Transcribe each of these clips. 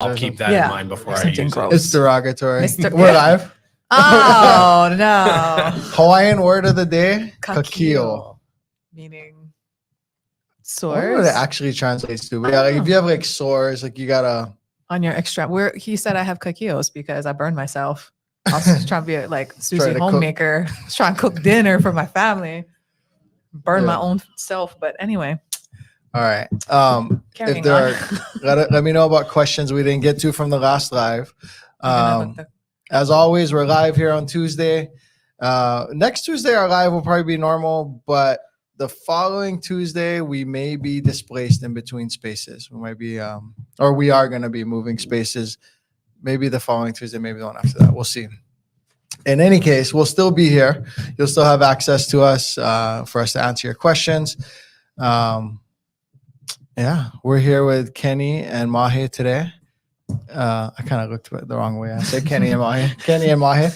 I'll keep that in mind before I use it. It's derogatory. We're live. Oh, no. Hawaiian word of the day, kakio. Meaning I wonder what sores? it actually translates to. But yeah, like if you have like sores, like you gotta. On your extra, he said I have kakios because I burned myself. I was trying to be like Susie homemaker, trying to cook dinner for my family. Burn my own self, but anyway. All right. If there are, let me know about questions we didn't get to from the last live. As always, we're live here on Tuesday. Next Tuesday, our live will probably be normal, but the following Tuesday, we may be displaced in between spaces. We might be, or we are going to be moving spaces. Maybe the following Tuesday, maybe the one after that. We'll see. In any case, we'll still be here. You'll still have access to us for us to answer your questions. Yeah, we're here with Kenny and Mahe today. I kind of looked the wrong way. I said Kenny and Mahe. Kenny and Mahe.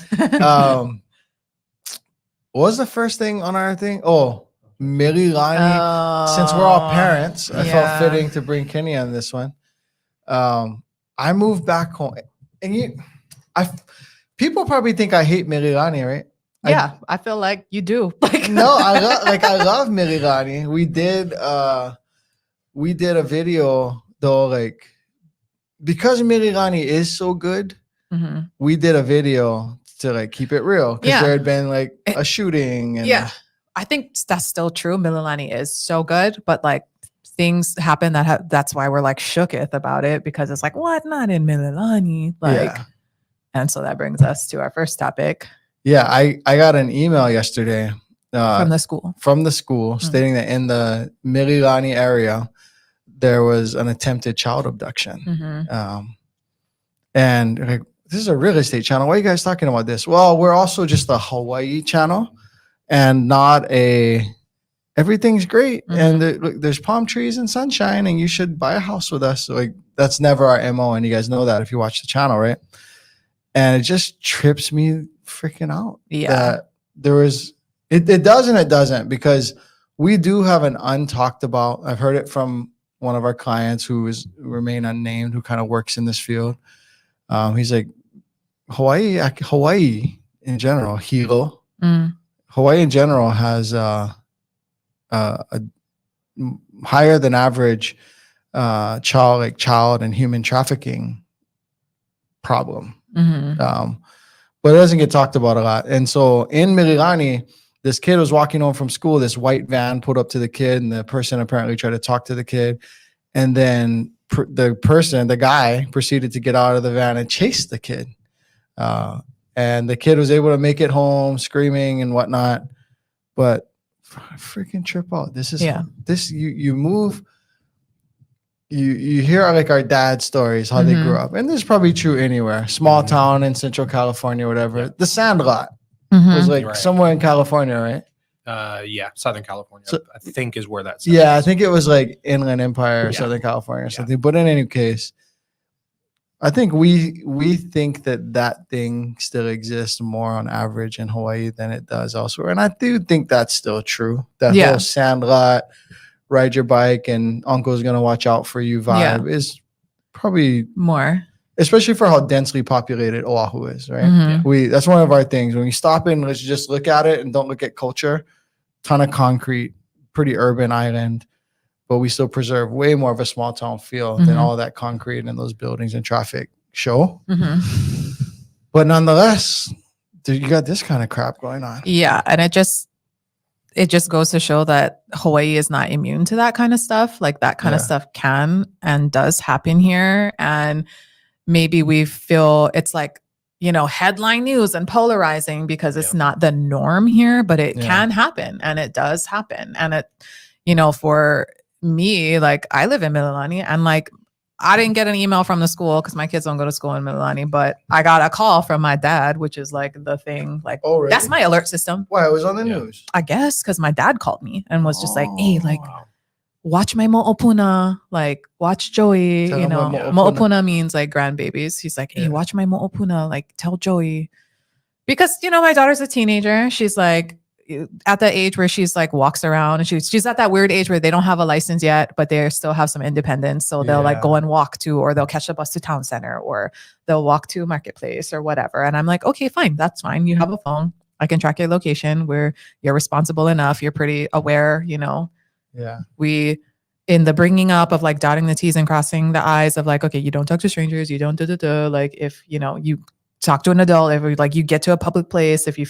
What was the first thing on our thing? Oh, Mililani. Since we're all parents, I felt fitting to bring Kenny on this one. I moved back home, and people probably think I hate Mililani, right? Yeah, I feel like you do. No, I love Mililani. We did a video though, like because Mililani is so good. Mm-hmm. We did a video to like keep it real because there had been like a shooting. And I think that's still true. Mililani is so good, but like things happen that's why we're like shooketh about it because it's like what not in Mililani and so that brings us to our first topic. Yeah, I got an email yesterday from the school mm-hmm. stating that in the Mililani area there was an attempted child abduction. Mm-hmm. And like, this is a real estate channel. Why are you guys talking about this? Well, we're also just a Hawaii channel and not everything's great. Mm-hmm. And there's palm trees and sunshine and you should buy a house with us. So like, that's never our MO. And you guys know that if you watch the channel, right? And it just trips me freaking out. Yeah. That there was, it does and it doesn't because we do have an untalked about, I've heard it from one of our clients who remain unnamed, who kind of works in this field. He's like, Hawaii in general, Hilo. Hawaii in general has a higher than average child and human trafficking problem. Mm-hmm. But it doesn't get talked about a lot. And so in Mililani, this kid was walking home from school. This white van pulled up to the kid, and the person apparently tried to talk to the kid. And then the guy proceeded to get out of the van and chase the kid. And the kid was able to make it home screaming and whatnot. But freaking trip out. You move. You hear like our dad stories, how they grew up. And this is probably true anywhere. Small town in Central California, whatever. The Sandlot was like somewhere in California, right? Southern California, so, I think is where that's. Yeah, I think it was like Inland Empire, Southern California or something. But in any case, I think we think that thing still exists more on average in Hawaii than it does elsewhere. And I do think that's still true. That whole Sandlot, ride your bike and uncle's going to watch out for you vibe is probably more. Especially for how densely populated Oahu is, right? Mm-hmm. That's one of our things. When we stop in, let's just look at it and don't look at culture. Ton of concrete, pretty urban island, but we still preserve way more of a small town feel than all that concrete and those buildings and traffic show. Mm-hmm. But nonetheless, you got this kind of crap going on. Yeah, and it just goes to show that Hawaii is not immune to that kind of stuff. Like that kind of stuff can and does happen here. And maybe we feel it's like, headline news and polarizing because it's not the norm here, but it can happen and it does happen. And it, for me, like I live in Mililani and like, I didn't get an email from the school because my kids don't go to school in Mililani, but I got a call from my dad, which is like the thing, like, really? That's my alert system. Why? It was on the news. I guess because my dad called me and was just like, hey, like, watch my mo'opuna, like watch Joey, mo'opuna means like grandbabies. He's like, hey, watch my mo'opuna, like tell Joey. Because, my daughter's a teenager. She's like, at the age where she's like walks around and she's at that weird age where they don't have a license yet, but they still have some independence. So they'll like go and walk to, or they'll catch the bus to town center, or they'll walk to marketplace or whatever. And I'm like, okay, fine. That's fine. You have a phone. I can track your location where you're responsible enough. You're pretty aware, you know? Yeah. In the bringing up of like dotting the T's and crossing the I's of like, okay, you don't talk to strangers. You don't like if, you know, you talk to an adult, if like you get to a public place, if you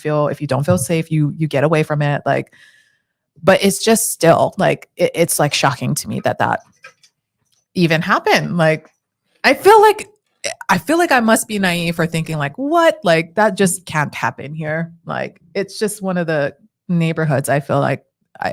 don't feel safe, you get away from it. Like, but it's just still like, it's like shocking to me that even happened. Like, I feel like I must be naive for thinking like, what? Like that just can't happen here. Like, it's just one of the neighborhoods I feel like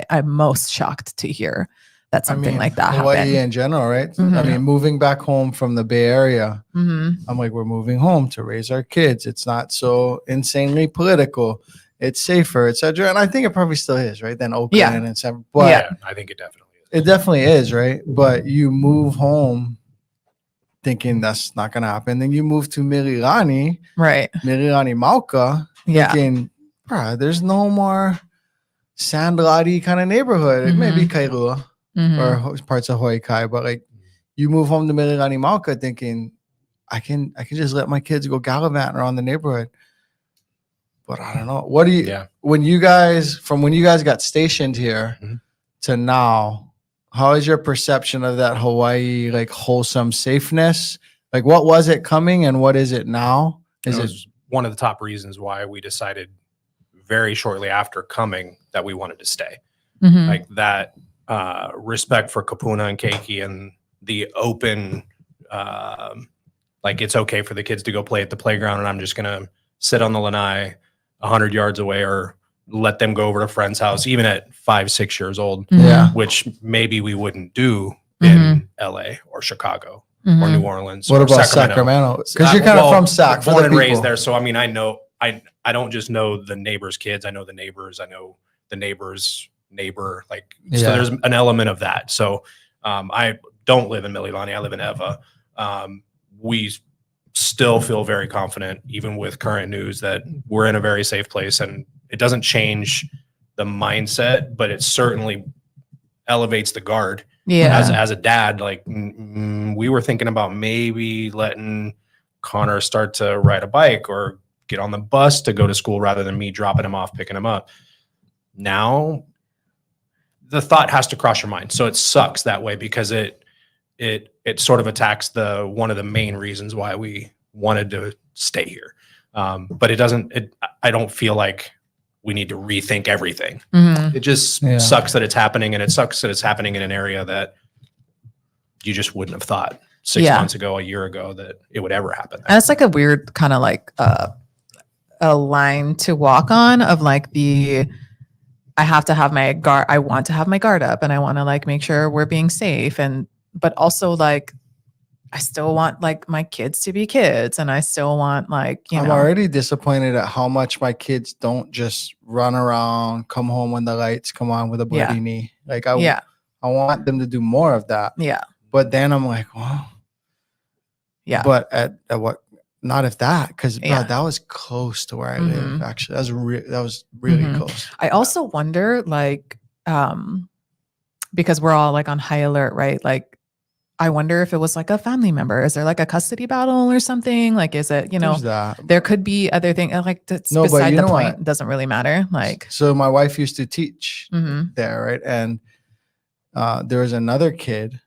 I'm most shocked to hear that something like that Hawaii happened. in general, right? Mm-hmm. I mean, moving back home from the Bay Area, Mm-hmm. I'm like, we're moving home to raise our kids. It's not so insanely political. It's safer, etc. And I think it probably still is, right? Than Oakland and San. But Yeah, I think it definitely is. it definitely is, right? But you move home thinking that's not gonna happen. Then you move to Mililani, Right. Mililani Mauka, Yeah. thinking, bruh, there's no more Sandlotty kind of neighborhood. It may be Kailua. Mm-hmm. Or parts of Hawaii Kai, but like you move home to Mililani Mauka thinking I can just let my kids go gallivanting around the neighborhood. But I don't know. What do you when you guys got stationed here to now, how is your perception of that Hawaii like wholesome safeness? Like what was it coming and what is it now? It was one of the top reasons why we decided very shortly after coming that we wanted to stay. Mm-hmm. Like that respect for Kapuna and Keiki and the open, like it's okay for the kids to go play at the playground and I'm just going to sit on the lanai 100 yards away or let them go over to a friend's house, even at 5-6 years old, which maybe we wouldn't do in LA or Chicago or New Orleans. What or about Sacramento? Because you're kind of from Sac. Born and raised there. So, I mean, I know, I don't just know the neighbors' kids. I know the neighbors. I know the neighbor's neighbor. Like, so there's an element of that. So I don't live in Mililani. I live in Ewa. We still feel very confident, even with current news, that we're in a very safe place. And it doesn't change the mindset, but it certainly elevates the guard. As a dad, like we were thinking about maybe letting Connor start to ride a bike or get on the bus to go to school rather than me dropping him off, picking him up. Now the thought has to cross your mind. So it sucks that way because it sort of attacks one of the main reasons why we wanted to stay here. But I don't feel like we need to rethink everything. It just sucks that it's happening, and it sucks that it's happening in an area that you just wouldn't have thought 6 months ago, a year ago, that it would ever happen. And it's like a weird kind of like a line to walk on of like I have to have my guard. I want to have my guard up and I want to like make sure we're being safe. But also like, I still want like my kids to be kids and I still want like, I'm already disappointed at how much my kids don't just run around, come home when the lights come on with a bloody knee. Like I want them to do more of that. Yeah. But then I'm like, well, but at what? Not if that, because that was close to where I live. Actually, that was really close. I also wonder, like, because we're all like on high alert, right? Like, I wonder if it was like a family member. Is there like a custody battle or something? Like, is it there could be other things. Like, that's beside the point. It doesn't really matter. Like, so my wife used to teach there, right? And there was another kid.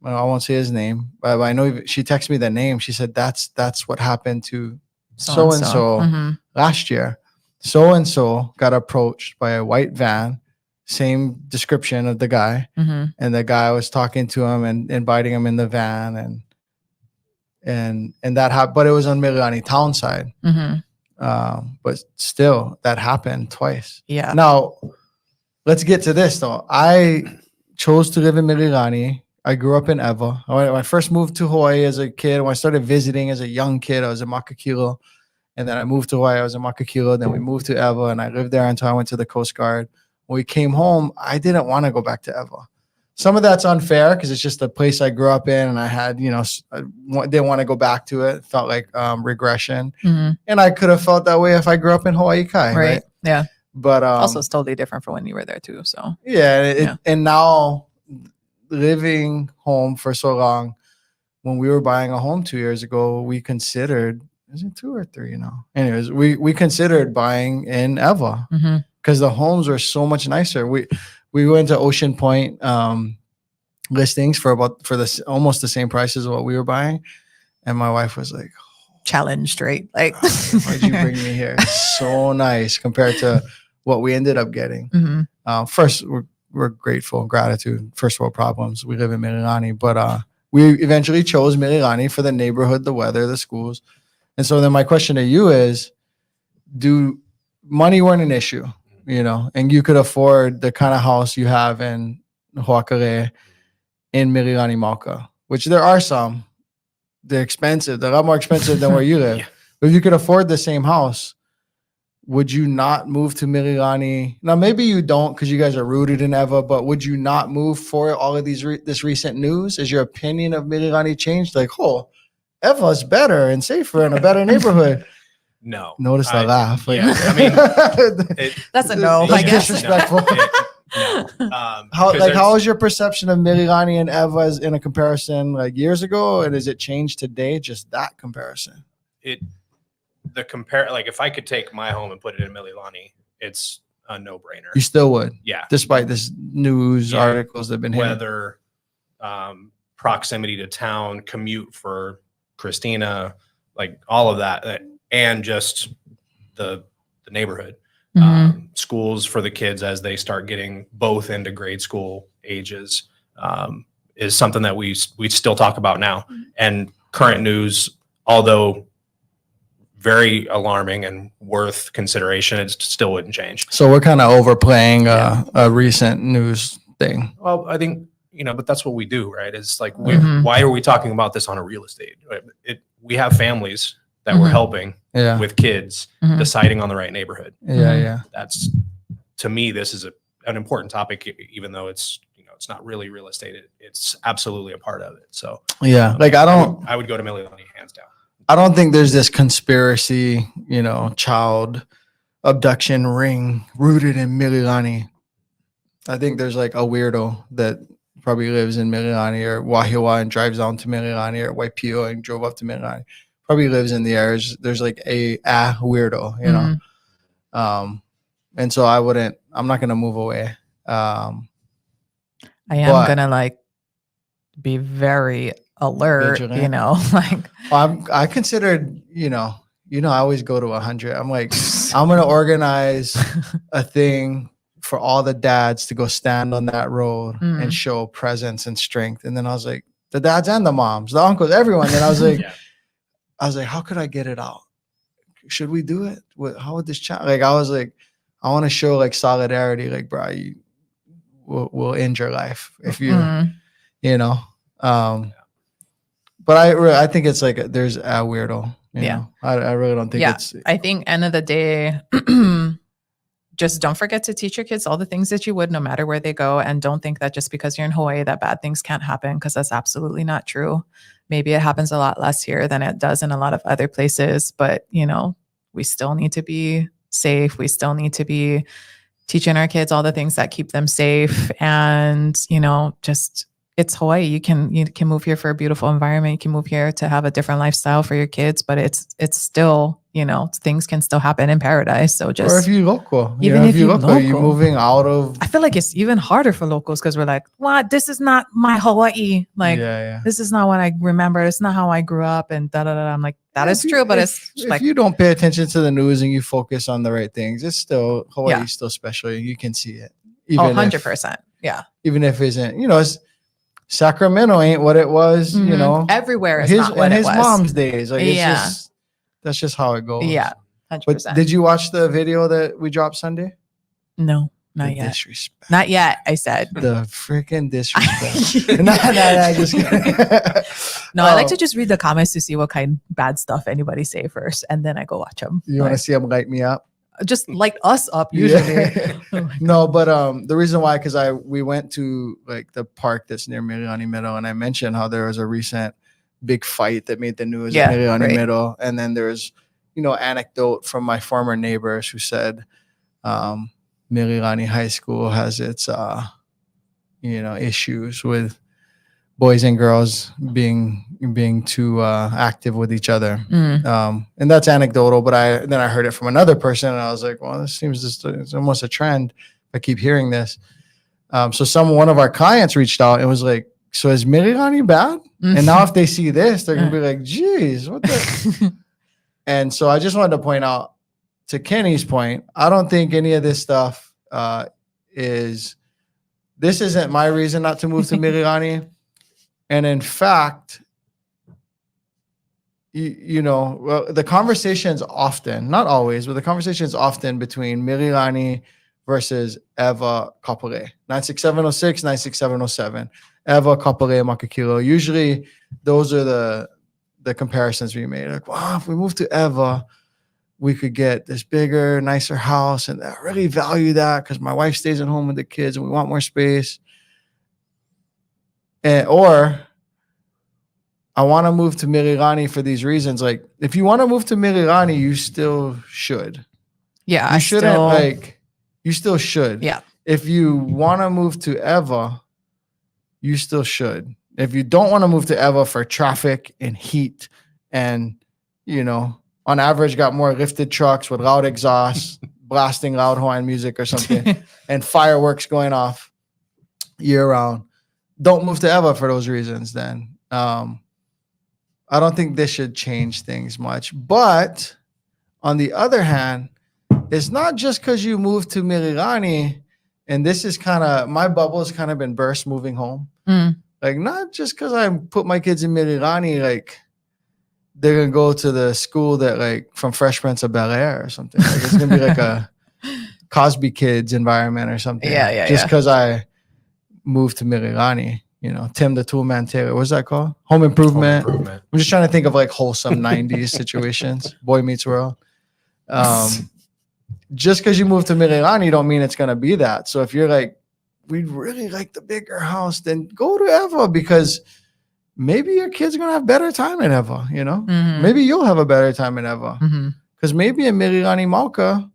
I won't say his name, but I know she texted me the name. She said, that's what happened to so-and-so last year. So-and-so got approached by a white van, same description of the guy. And the guy was talking to him and inviting him in the van. And that happened, but it was on Mililani town side. But still, that happened twice. Yeah. Now, let's get to this though. I chose to live in Mililani. I grew up in Ewa. When I first moved to Hawaii as a kid, when I started visiting as a young kid, I was in Makakilo. And then I moved to Hawaii, I was in Makakilo. Then we moved to Ewa and I lived there until I went to the Coast Guard. When we came home, I didn't want to go back to Ewa. Some of that's unfair because it's just a place I grew up in and I had, I didn't want to go back to it. It felt like regression. And I could have felt that way if I grew up in Hawaii Kai. Right. Yeah. But Also, it's totally different from when you were there too. So and now living home for so long, when we were buying a home 2 years ago, we considered, is it 2 or 3 now? Anyways, we considered buying in Ewa because the homes were so much nicer. We went to Ocean Point listings for almost the same price as what we were buying, and my wife was like, challenged, right? Like, why'd you bring me here? It's so nice compared to what we ended up getting. First, we're grateful, gratitude, first world problems. We live in Mililani, but we eventually chose Mililani for the neighborhood, the weather, the schools. And so then my question to you is, do money weren't an issue, and you could afford the kind of house you have in Hoakale in Mililani Mauka, which there are some. They're expensive. They're a lot more expensive than where you live. But if you could afford the same house, would you not move to Mililani? Now, maybe you don't because you guys are rooted in Ewa, but would you not move for all of this recent news? Is your opinion of Mililani changed? Like, Ewa's better and safer and a better neighborhood. No. Notice the laugh. Yeah, I mean, that's a no. That's I guess. disrespectful. No. How is your perception of Mililani and Ewa in a comparison like years ago, and has it changed today? Just that comparison. Like if I could take my home and put it in Mililani, it's a no-brainer. You still would, yeah. Despite this news articles that've been hitting. Weather, proximity to town, commute for Christina, like all of that, and just the neighborhood. Schools for the kids as they start getting both into grade school ages is something that we still talk about now. And current news, although very alarming and worth consideration, it still wouldn't change. So we're kind of overplaying a recent news thing. Well, I think, but that's what we do, right? It's like, why are we talking about this on a real estate? We have families that we're helping with kids deciding on the right neighborhood. That's, to me, this is an important topic, even though it's not really real estate. It's absolutely a part of it. So I would go to Mililani hands down. I don't think there's this conspiracy, child abduction ring rooted in Mililani. I think there's like a weirdo that probably lives in Mililani or Wahiawa and drives down to Mililani, or Waipio and drove up to Mililani. Probably lives in the areas. There's like a weirdo, and so I'm not gonna move away. I am gonna be very alert, vigilant. I considered, I always go to 100. I'm like, I'm going to organize a thing for all the dads to go stand on that road and show presence and strength. And then I was like, the dads and the moms, the uncles, everyone. And I was like, how could I get it out? Should we do it? How would this child, I was like, I want to show solidarity. Like, bro, we'll end your life if you, but I think it's there's a weirdo. I really don't think it's. I think end of the day, just don't forget to teach your kids all the things that you would, no matter where they go, and don't think that just because you're in Hawaii that bad things can't happen, because that's absolutely not true. Maybe it happens a lot less here than it does in a lot of other places, but we still need to be safe. We still need to be teaching our kids all the things that keep them safe, and just. It's Hawaii. You can move here for a beautiful environment. You can move here to have a different lifestyle for your kids, but it's still, things can still happen in paradise. So just, or if you're local, even if you're local, you're moving out of. I feel like it's even harder for locals because we're like, what? This is not my Hawaii. This is not what I remember. It's not how I grew up, and da da da. I'm like, that is true, but if you don't pay attention to the news and you focus on the right things, it's still Hawaii is still special. You can see it. 100%. Yeah. Even if it isn't, it's. Sacramento ain't what it was, Everywhere is not what it was. His mom's days. That's just how it goes. Yeah, 100%. But did you watch the video that we dropped Sunday? No, not yet. Disrespect. Not yet, I said. The freaking disrespect. No, just kidding. No, I like to just read the comments to see what kind of bad stuff anybody say first, and then I go watch them. You want to see them light me up? Just light us up usually. No, but the reason why, because we went to the park that's near Mililani Middle, and I mentioned how there was a recent big fight that made the news at Mililani Middle, and then there's anecdote from my former neighbors who said Mililani High School has its issues with boys and girls being too active with each other. And that's anecdotal, but I heard it from another person and I was like, well, this seems it's almost a trend. I keep hearing this. So one of our clients reached out and was like, so is Mililani bad? And now if they see this, they're gonna be like, geez, what the? And so I just wanted to point out, to Kenny's point, I don't think any of this stuff this isn't my reason not to move to Mililani. And in fact, the conversations often, not always, but the conversations often between Mililani versus Ewa Kapolei, 96706, 96707, Ewa Kapolei Makakilo. Usually those are the comparisons we made. Like, wow, if we move to Ewa, we could get this bigger, nicer house. And I really value that because my wife stays at home with the kids and we want more space. Or I want to move to Mililani for these reasons. Like, if you want to move to Mililani, you still should. Yeah, you still should. Yeah. If you want to move to Ewa, you still should. If you don't want to move to Ewa for traffic and heat and, on average got more lifted trucks with loud exhaust, blasting loud Hawaiian music or something, and fireworks going off year round, don't move to Ewa for those reasons then. I don't think this should change things much. But on the other hand, it's not just because you moved to Mililani, and this is my bubble has kind of been burst moving home. Like, not just because I put my kids in Mililani, like they're gonna go to the school that like from Fresh Prince of Bel-Air or something. Like, it's gonna be like a Cosby Kids environment or something. Just because I moved to Mililani. Tim the Toolman Taylor. What's that called? Home Improvement. I'm just trying to think of like wholesome 90s situations. Boy Meets World. Just because you move to Mililani don't mean it's going to be that. So if you're like, we'd really like the bigger house, then go to Ewa because maybe your kid's going to have better time in Ewa, Maybe you'll have a better time in Ewa. Because maybe in Mililani Mauka,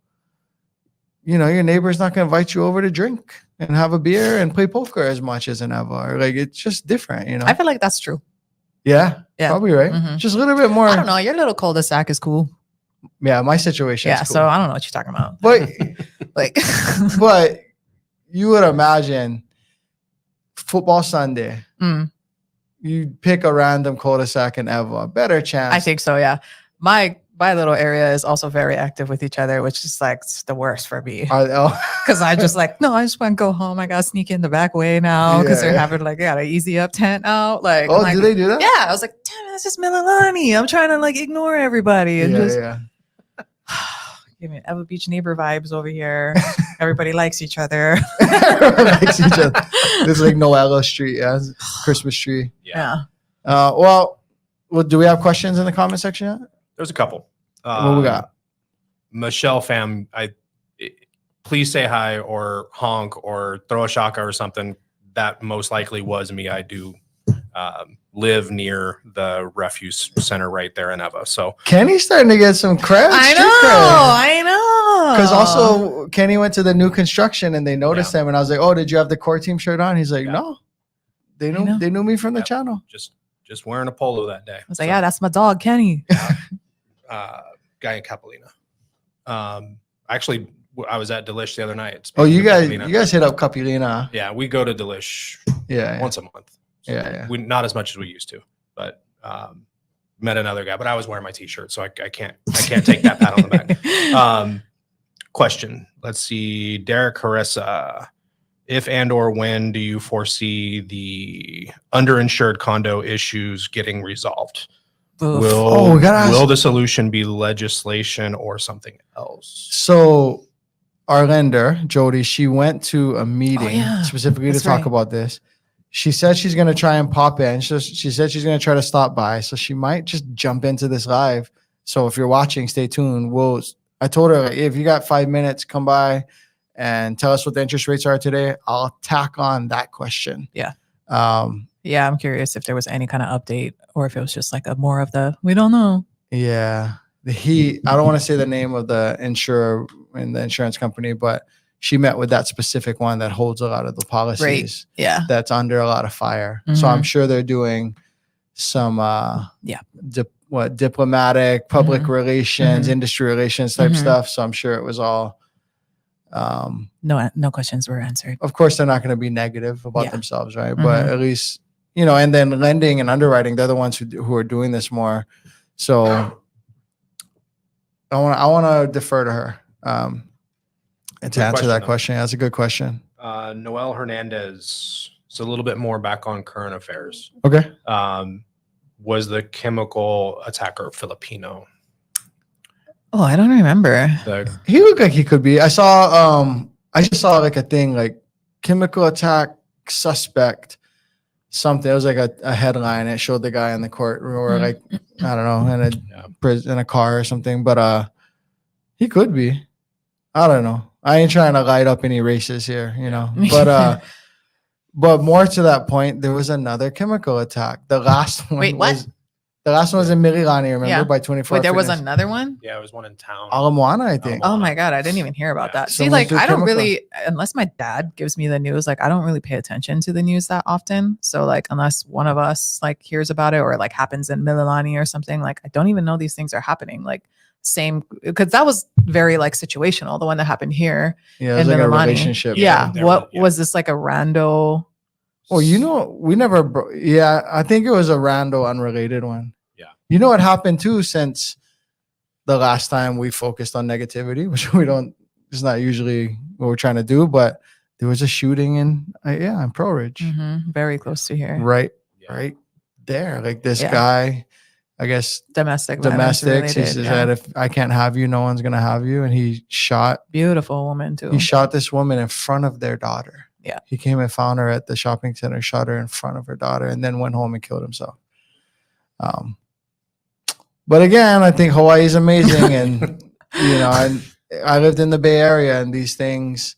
your neighbor's not going to invite you over to drink and have a beer and play poker as much as an Ewa. Or like, it's just different, I feel like that's true. Yeah. Probably right. Just a little bit more. I don't know. Your little cul-de-sac is cool. Yeah, my situation. Yeah, is cool. So I don't know what you're talking about. But like, but you would imagine football Sunday. You pick a random cul-de-sac in Ewa. Better chance. I think so. Yeah, my little area is also very active with each other, which is like the worst for me. Because I just like, no, I just want to go home. I got to sneak in the back way now because they're having like, an easy up tent out. Like, do they do that? Yeah, I was like, damn it, it's just Mililani. I'm trying to like ignore everybody and give me Ewa Beach neighbor vibes over here. Everybody likes each other. Everyone likes each other. There's like Noella Street, Christmas tree. Yeah. Well, do we have questions in the comment section yet? There's a couple. What we got? Michelle fam, please say hi or honk or throw a shaka or something. That most likely was me. I do live near the refuse center right there in Ewa. So Kenny's starting to get some credit. I know. Because also Kenny went to the new construction and they noticed him, and I was like, "Oh, did you have the core team shirt on?" He's like, "No, they knew me from the channel." Just wearing a polo that day. I was like, "Yeah, that's my dog, Kenny." Guy in Capelina. Actually, I was at Delish the other night. Oh, you guys hit up Capelina. Yeah, we go to Delish once a month. So we not as much as we used to, but met another guy. But I was wearing my T-shirt, so I can't take that pat on the back. Question. Let's see. Derek Caressa. If and or when do you foresee the underinsured condo issues getting resolved? Will the solution be legislation or something else? So our lender, Jody, she went to a meeting specifically to talk about this. She said she's going to try and pop in. She said she's going to try to stop by. So she might just jump into this live. So if you're watching, stay tuned. I told her, if you got 5 minutes, come by and tell us what the interest rates are today. I'll tack on that question. Yeah. I'm curious if there was any kind of update or if it was just like we don't know. Yeah. I don't want to say the name of the insurer in the insurance company, but she met with that specific one that holds a lot of the policies Yeah. that's under a lot of fire. So I'm sure they're doing some diplomatic, public relations, industry relations type stuff. So I'm sure it was all no questions were answered. of course they're not going to be negative about themselves, right? But at least, and then lending and underwriting, they're the ones who are doing this more. So I want to defer to her and to answer that question. That's a good question. Noel Hernandez. So a little bit more back on current affairs. Okay. Was the chemical attacker Filipino? Oh, I don't remember. He looked like he could be. I just saw like a thing like chemical attack suspect something. It was like a headline. It showed the guy in the court or like, I don't know, in a car or something, but he could be. I don't know. I ain't trying to light up any races here, but more to that point, there was another chemical attack. The last one The last one was in Mililani, remember, by 24. Wait, there was another one? Yeah, it was one in town. Ala Moana, I think. Oh my God, I didn't even hear about that. See, like, I don't really, unless my dad gives me the news, like, I don't really pay attention to the news that often. So, like, unless one of us, like, hears about it or, like, happens in Mililani or something, like, I don't even know these things are happening. Like, same, because that was very, like, situational, the one that happened here in like Mililani. a relationship. Yeah. What was this, like, a rando? Oh, we never, I think it was a rando unrelated one. Yeah. You know what happened too since the last time we focused on negativity, which it's not usually what we're trying to do, but there was a shooting in Pro Ridge. Mm-hmm. Very close to here. Right there. Like this guy, I guess domestics. He said, if I can't have you, no one's going to have you. And he shot. Beautiful woman too. He shot this woman in front of their daughter. Yeah. He came and found her at the shopping center, shot her in front of her daughter, and then went home and killed himself. But again, I think Hawaii is amazing. And, I lived in the Bay Area, and these things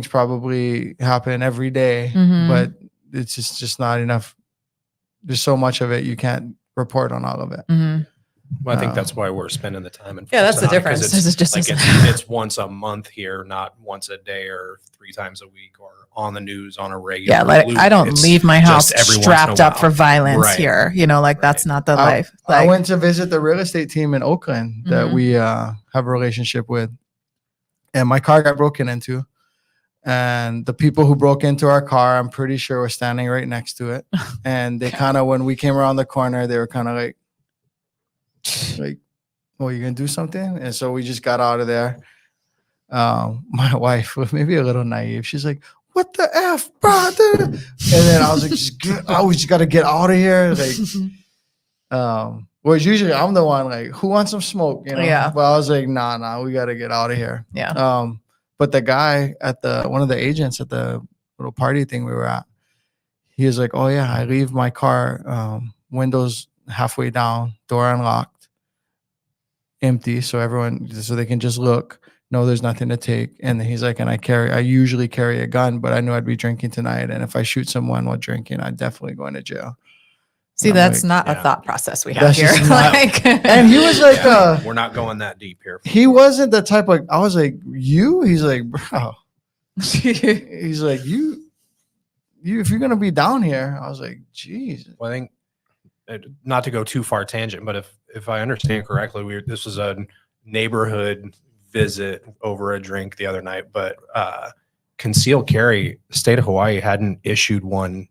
probably happen every day, but it's just not enough. There's so much of it. You can't report on all of it. Mm-hmm. Well, I think that's why we're spending the time. That's the difference. It's once a month here, not once a day or 3 times a week or on the news on a regular. Yeah, like I don't leave my house strapped up for violence here. That's not the life. I went to visit the real estate team in Oakland that we have a relationship with, and my car got broken into. And the people who broke into our car, I'm pretty sure, were standing right next to it. And they kind of, when we came around the corner, they were kind of like, oh, you gonna do something? And so we just got out of there. My wife was maybe a little naive. She's like, what the F, brother? And then I was like, we just got to get out of here. Like, whereas usually I'm the one like, who wants some smoke? Yeah. But I was like, nah, we got to get out of here. Yeah. But the guy at one of the agents at the little party thing we were at, he was like, oh yeah, I leave my car windows halfway down, door unlocked, empty, so they can just look. No, there's nothing to take. And he's like, and I usually carry a gun, but I knew I'd be drinking tonight, and if I shoot someone while drinking, I'd definitely go into jail. See, that's not a thought process we have here. And he was like, we're not going that deep here. He wasn't the type of, I was like, you? He's like, bro. He's like, you, if you're going to be down here. I was like, geez. Well, I think, not to go too far tangent, but if I understand correctly, this was a neighborhood visit over a drink the other night, but concealed carry, the state of Hawaii hadn't issued one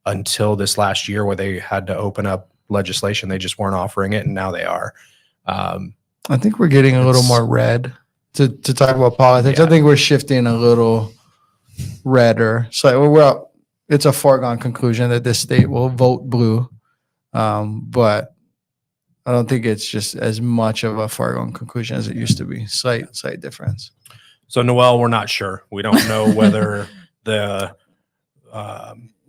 until this last year, where they had to open up legislation. They just weren't offering it, and now they are. I think we're getting a little more red to talk about politics. I think we're shifting a little redder. So it's a foregone conclusion that this state will vote blue, but I don't think it's just as much of a foregone conclusion as it used to be. Slight difference. So Noel, we're not sure. We don't know whether the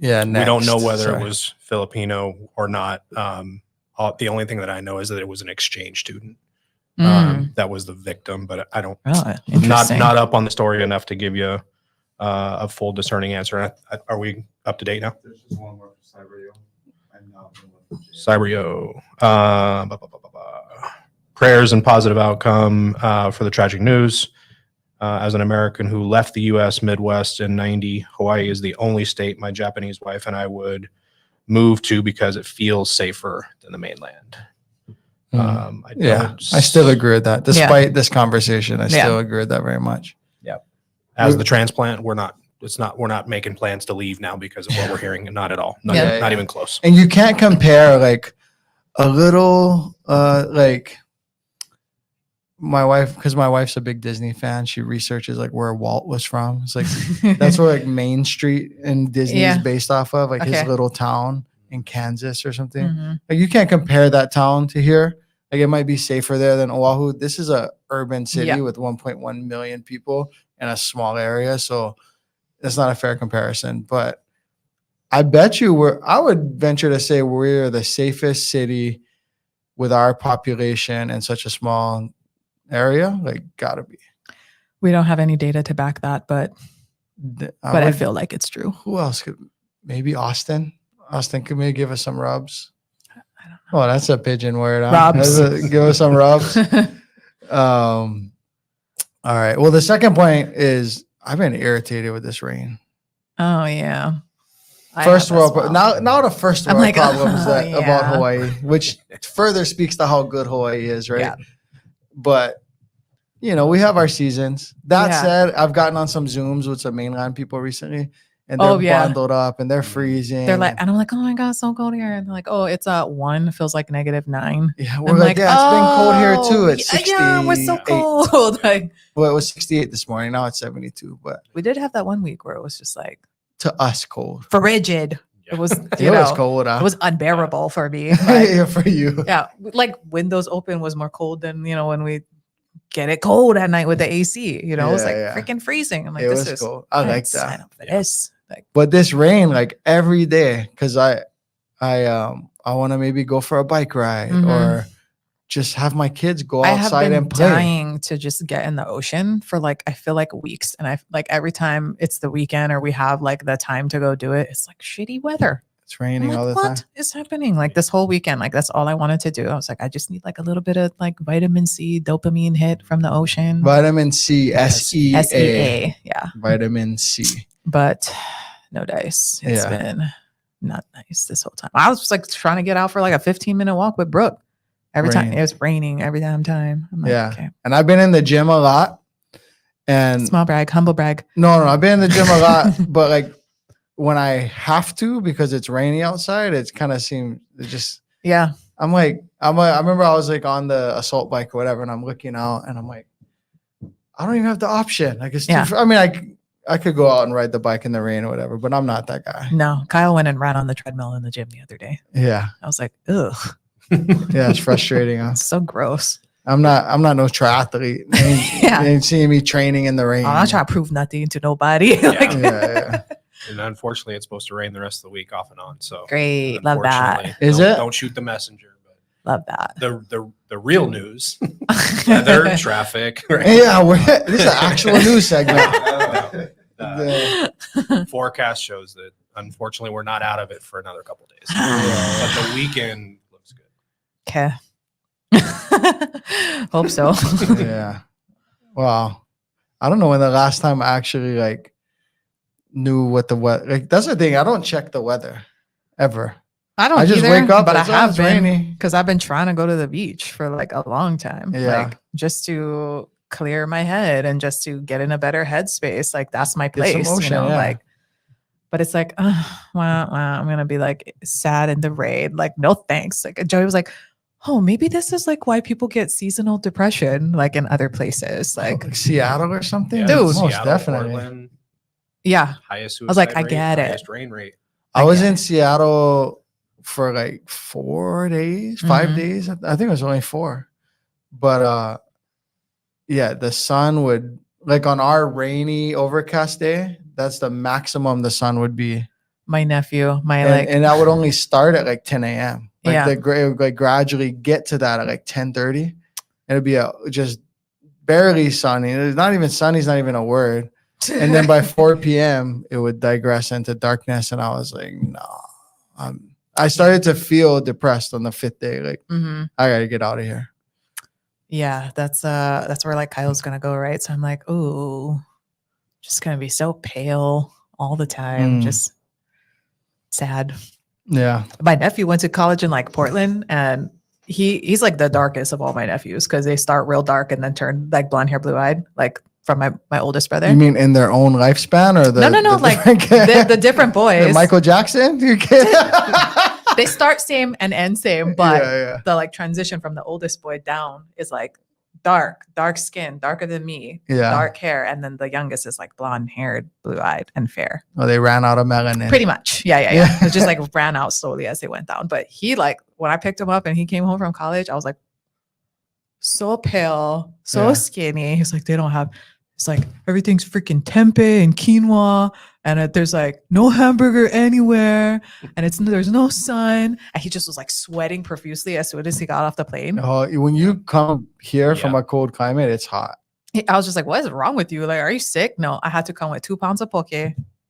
we don't know whether it was Filipino or not. The only thing that I know is that it was an exchange student that was the victim, but I don't not up on the story enough to give you a full discerning answer. Are we up to date now? There's just one more side radio. I'm not Cybrio. Prayers and positive outcome for the tragic news. As an American who left the U.S. Midwest in '90, Hawaii is the only state my Japanese wife and I would move to because it feels safer than the mainland. I still agree with that. Despite this conversation, I still agree with that very much. Yeah. As the transplant, we're not making plans to leave now because of what we're hearing. Not at all. Not even close. And you can't compare like a little like my wife, because my wife's a big Disney fan. She researches like where Walt was from. It's like that's where like Main Street in Disney is based off of, like his little town in Kansas or something. Mm-hmm. Like you can't compare that town to here. Like it might be safer there than Oahu. This is a urban city with 1.1 million people in a small area, so that's not a fair comparison. But I bet you I would venture to say we're the safest city with our population in such a small area. Like, gotta be. We don't have any data to back that, but I feel like it's true. Who else could? Maybe Austin. Austin could maybe give us some rubs. I don't know. Oh, that's a pigeon word. Rubs. Give us some rubs. All right. Well, the second point is I've been irritated with this rain. Oh yeah. First world. Now the first world like, problems about Hawaii, which further speaks to how good Hawaii is, right? Yeah. But we have our seasons. That said, I've gotten on some Zooms with some mainland people recently, and they're bundled up and they're freezing. They're like, and I'm like, oh my god, it's so cold here. And they're like, oh, it's 1, feels like -9. Yeah, we're like, it's been cold here too. It's 60. Yeah, we're so cold. Like, well, it was 68 this morning. Now it's 72. But we did have that one week where it was just like to us cold, frigid. It was, it was cold. It was unbearable for me. Yeah, for you. Yeah, like windows open was more cold than when we get it cold at night with the AC. It was like freaking freezing. I'm like, this is cold. I like that. This. Like, but this rain, like every day, because I want to maybe go for a bike ride or just have my kids go outside and play. I have been dying to just get in the ocean for I feel like weeks. And I like every time it's the weekend or we have like the time to go do it, it's like shitty weather. It's raining all the time. What is happening? Like this whole weekend, like that's all I wanted to do. I was like, I just need like a little bit of like vitamin C, dopamine hit from the ocean. Vitamin C, SEA. Yeah. Vitamin C. But no dice. It's been not nice this whole time. I was just like trying to get out for like a 15-minute walk with Brooke. Every time it was raining every damn time. I'm like, okay. And I've been in the gym a lot. And small brag, humble brag. No, I've been in the gym a lot, but like when I have to because it's rainy outside, it's kind of seems I'm like, I remember I was like on the assault bike or whatever, and I'm looking out and I'm like, I don't even have the option. Like it's too I mean, I could go out and ride the bike in the rain or whatever, but I'm not that guy. No, Kyle went and ran on the treadmill in the gym the other day. Yeah. I was like, ugh. Yeah, it's frustrating. Huh? It's so gross. I'm not no triathlete. You ain't seeing me training in the rain. I'm not trying to prove nothing to nobody. And unfortunately, it's supposed to rain the rest of the week off and on. So great, love that. Is it? Don't shoot the messenger. But love that. The real news, weather, traffic. Right? Yeah, this is an actual news segment. Forecast shows that unfortunately we're not out of it for another couple days. But the weekend looks good. Okay. Hope so. Yeah. Wow. I don't know when the last time I actually like knew what the weather. Like that's the thing. I don't check the weather ever. I just wake up, but I have been because I've been trying to go to the beach for like a long time. Yeah. Like just to clear my head and just to get in a better headspace. Like that's my place. Like, but it's like, I'm gonna be like sad in the rain. Like, no thanks. Like Joey was like, oh, maybe this is like why people get seasonal depression, like in other places, like Seattle or something. Yeah, dude, most Seattle, definitely. Portland, I highest was like, suicide I rate, get it. highest rain rate. I was in Seattle for like 4 days, 5 days. I think it was only 4. But the sun would like on our rainy overcast day, that's the maximum the sun would be. My nephew, and that would only start at like 10 a.m. Like it would like gradually get to that at like 10:30. It'd be just barely sunny. It's not even sunny. It's not even a word. And then by 4 p.m. it would digress into darkness. And I was like, no, I started to feel depressed on the 5th day. Like, Mhm. I gotta get out of here. Yeah, that's where like Kyle's gonna go, right? So I'm like, oh, just gonna be so pale all the time, just sad. Yeah. My nephew went to college in like Portland, and he's like the darkest of all my nephews because they start real dark and then turn like blonde hair, blue eyed, like from my oldest brother. You mean in their own lifespan or the No, like the different boys. Michael Jackson? You kidding? They start same and end same, but Yeah. the like transition from the oldest boy down is like dark skin, darker than me, Yeah. dark hair, and then the youngest is like blonde haired, blue eyed, and fair. Oh, they ran out of melanin. Pretty much. Yeah. It just like ran out slowly as they went down. But he like when I picked him up and he came home from college, I was like so pale, so skinny. He's like, they don't have. It's like everything's freaking tempeh and quinoa, and there's like no hamburger anywhere, and there's no sun. And he just was like sweating profusely as soon as he got off the plane. Oh, when you come here from a cold climate, it's hot. I was just like, "What is wrong with you? Like, are you sick?" No, I had to come with 2 pounds of poke,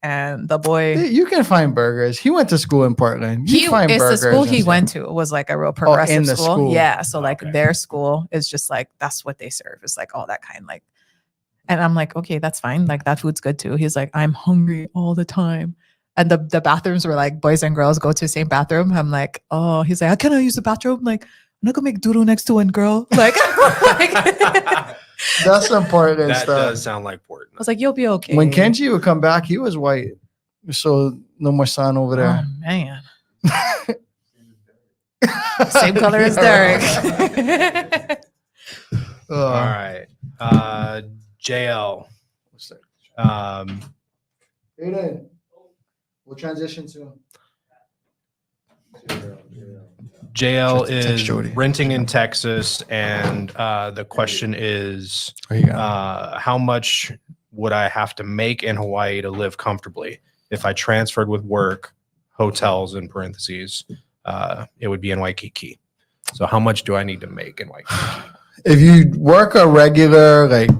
and the boy. You can find burgers. He went to school in Portland. It's the school he went to was like a real progressive school. Yeah, so like their school is just like that's what they serve. It's like all that kind like. And I'm like, okay, that's fine. Like that food's good too. He's like, I'm hungry all the time. And the bathrooms were like boys and girls go to the same bathroom. I'm like, oh, he's like, can I use the bathroom? I'm like, I'm not gonna make doodle next to one girl. Like, that's important That stuff. does sound like Portland. I was like, you'll be okay. When Kenji would come back, he was white. So no more sun over there. Oh man. Same color as Derek. All right. JL. Aiden, we'll transition soon. JL Text is Jody. renting in Texas, and the question is, how much would I have to make in Hawaii to live comfortably? If I transferred with work, hotels in parentheses, it would be in Waikiki. So how much do I need to make in Waikiki? If you work a regular, like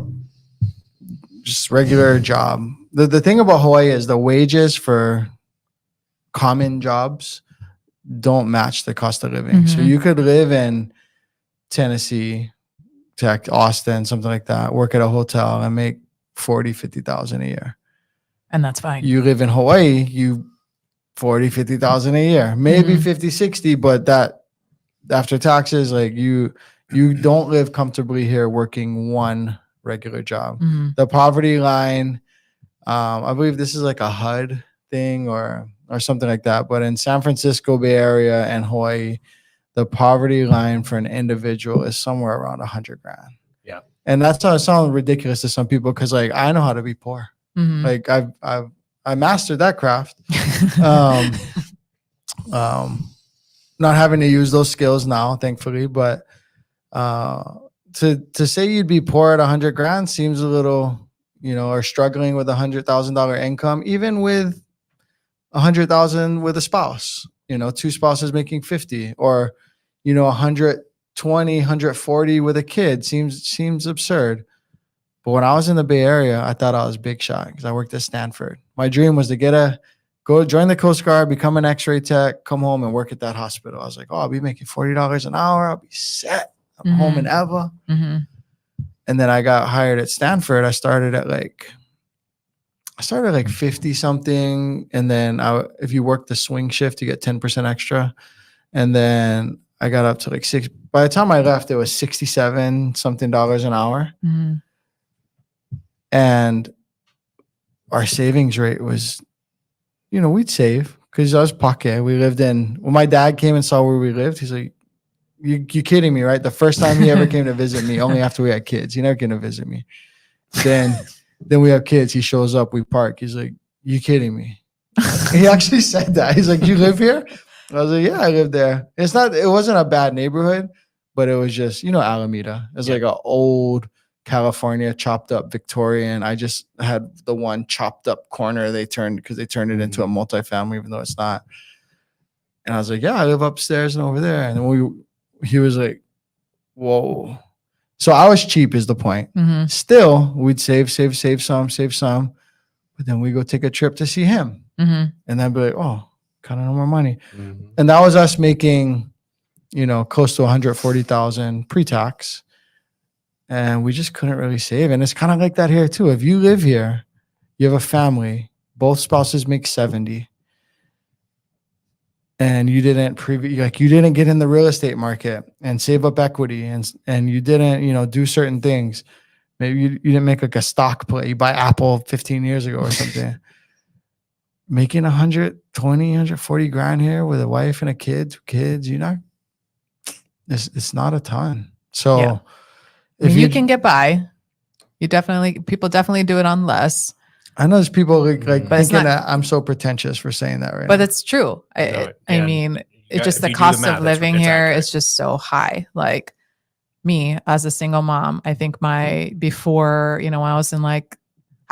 just regular job, the thing about Hawaii is the wages for common jobs don't match the cost of living. So you could live in Tennessee, Tech, Austin, something like that, work at a hotel and make 40, 50,000 a year. And that's fine. You live in Hawaii, you 40, 50,000 a year, maybe 50, 60, but that after taxes, like you don't live comfortably here working one regular job. The poverty line, I believe this is like a HUD thing or something like that. But in San Francisco Bay Area and Hawaii, the poverty line for an individual is somewhere around 100 grand. Yeah. And that's not sound ridiculous to some people because like I know how to be poor. Like I mastered that craft. Not having to use those skills now, thankfully, but to say you'd be poor at 100 grand seems a little, or struggling with $100,000 income, even with 100,000 with a spouse, 2 spouses making 50, or 120, 140 with a kid seems absurd. But when I was in the Bay Area, I thought I was big shot because I worked at Stanford. My dream was to go join the Coast Guard, become an X-ray tech, come home and work at that hospital. I was like, oh, I'll be making $40 an hour. I'll be set. I'm home in Ewa. And then I got hired at Stanford. I started at like 50 something. And then if you work the swing shift, you get 10% extra. And then I got up to like $6. By the time I left, it was $67 something an hour. And our savings rate was, we'd save because I was pocket. We lived when my dad came and saw where we lived, he's like, you kidding me, right? The first time he ever came to visit me, only after we had kids. He never came to visit me. Then we have kids. He shows up, we park. He's like, you kidding me? He actually said that. He's like, you live here? I was like, yeah, I live there. It wasn't a bad neighborhood, but it was just, Alameda. It was like an old California chopped up Victorian. I just had the one chopped up corner they turned it into a multifamily, even though it's not. And I was like, yeah, I live upstairs and over there. And then he was like, whoa. So I was cheap is the point. Still, we'd save some. But then we go take a trip to see him. And then be like, oh, kind of no more money. Mhm. And that was us making, close to 140,000 pre-tax. And we just couldn't really save. And it's kind of like that here too. If you live here, you have a family, both spouses make 70. And you didn't you didn't get in the real estate market and save up equity and you didn't, do certain things. Maybe you didn't make like a stock play. You buy Apple 15 years ago or something. Making 120, 140 grand here with a wife and a kid, 2 kids, it's not a ton. So Yeah. if you can get by. People definitely do it on less. I know there's people like But it's thinking not- that I'm so pretentious for saying that right But now. it's true. I mean, it's just if the you do cost math, of living it's here accurate. is just so high. Like me as a single mom, I think before, when I was in I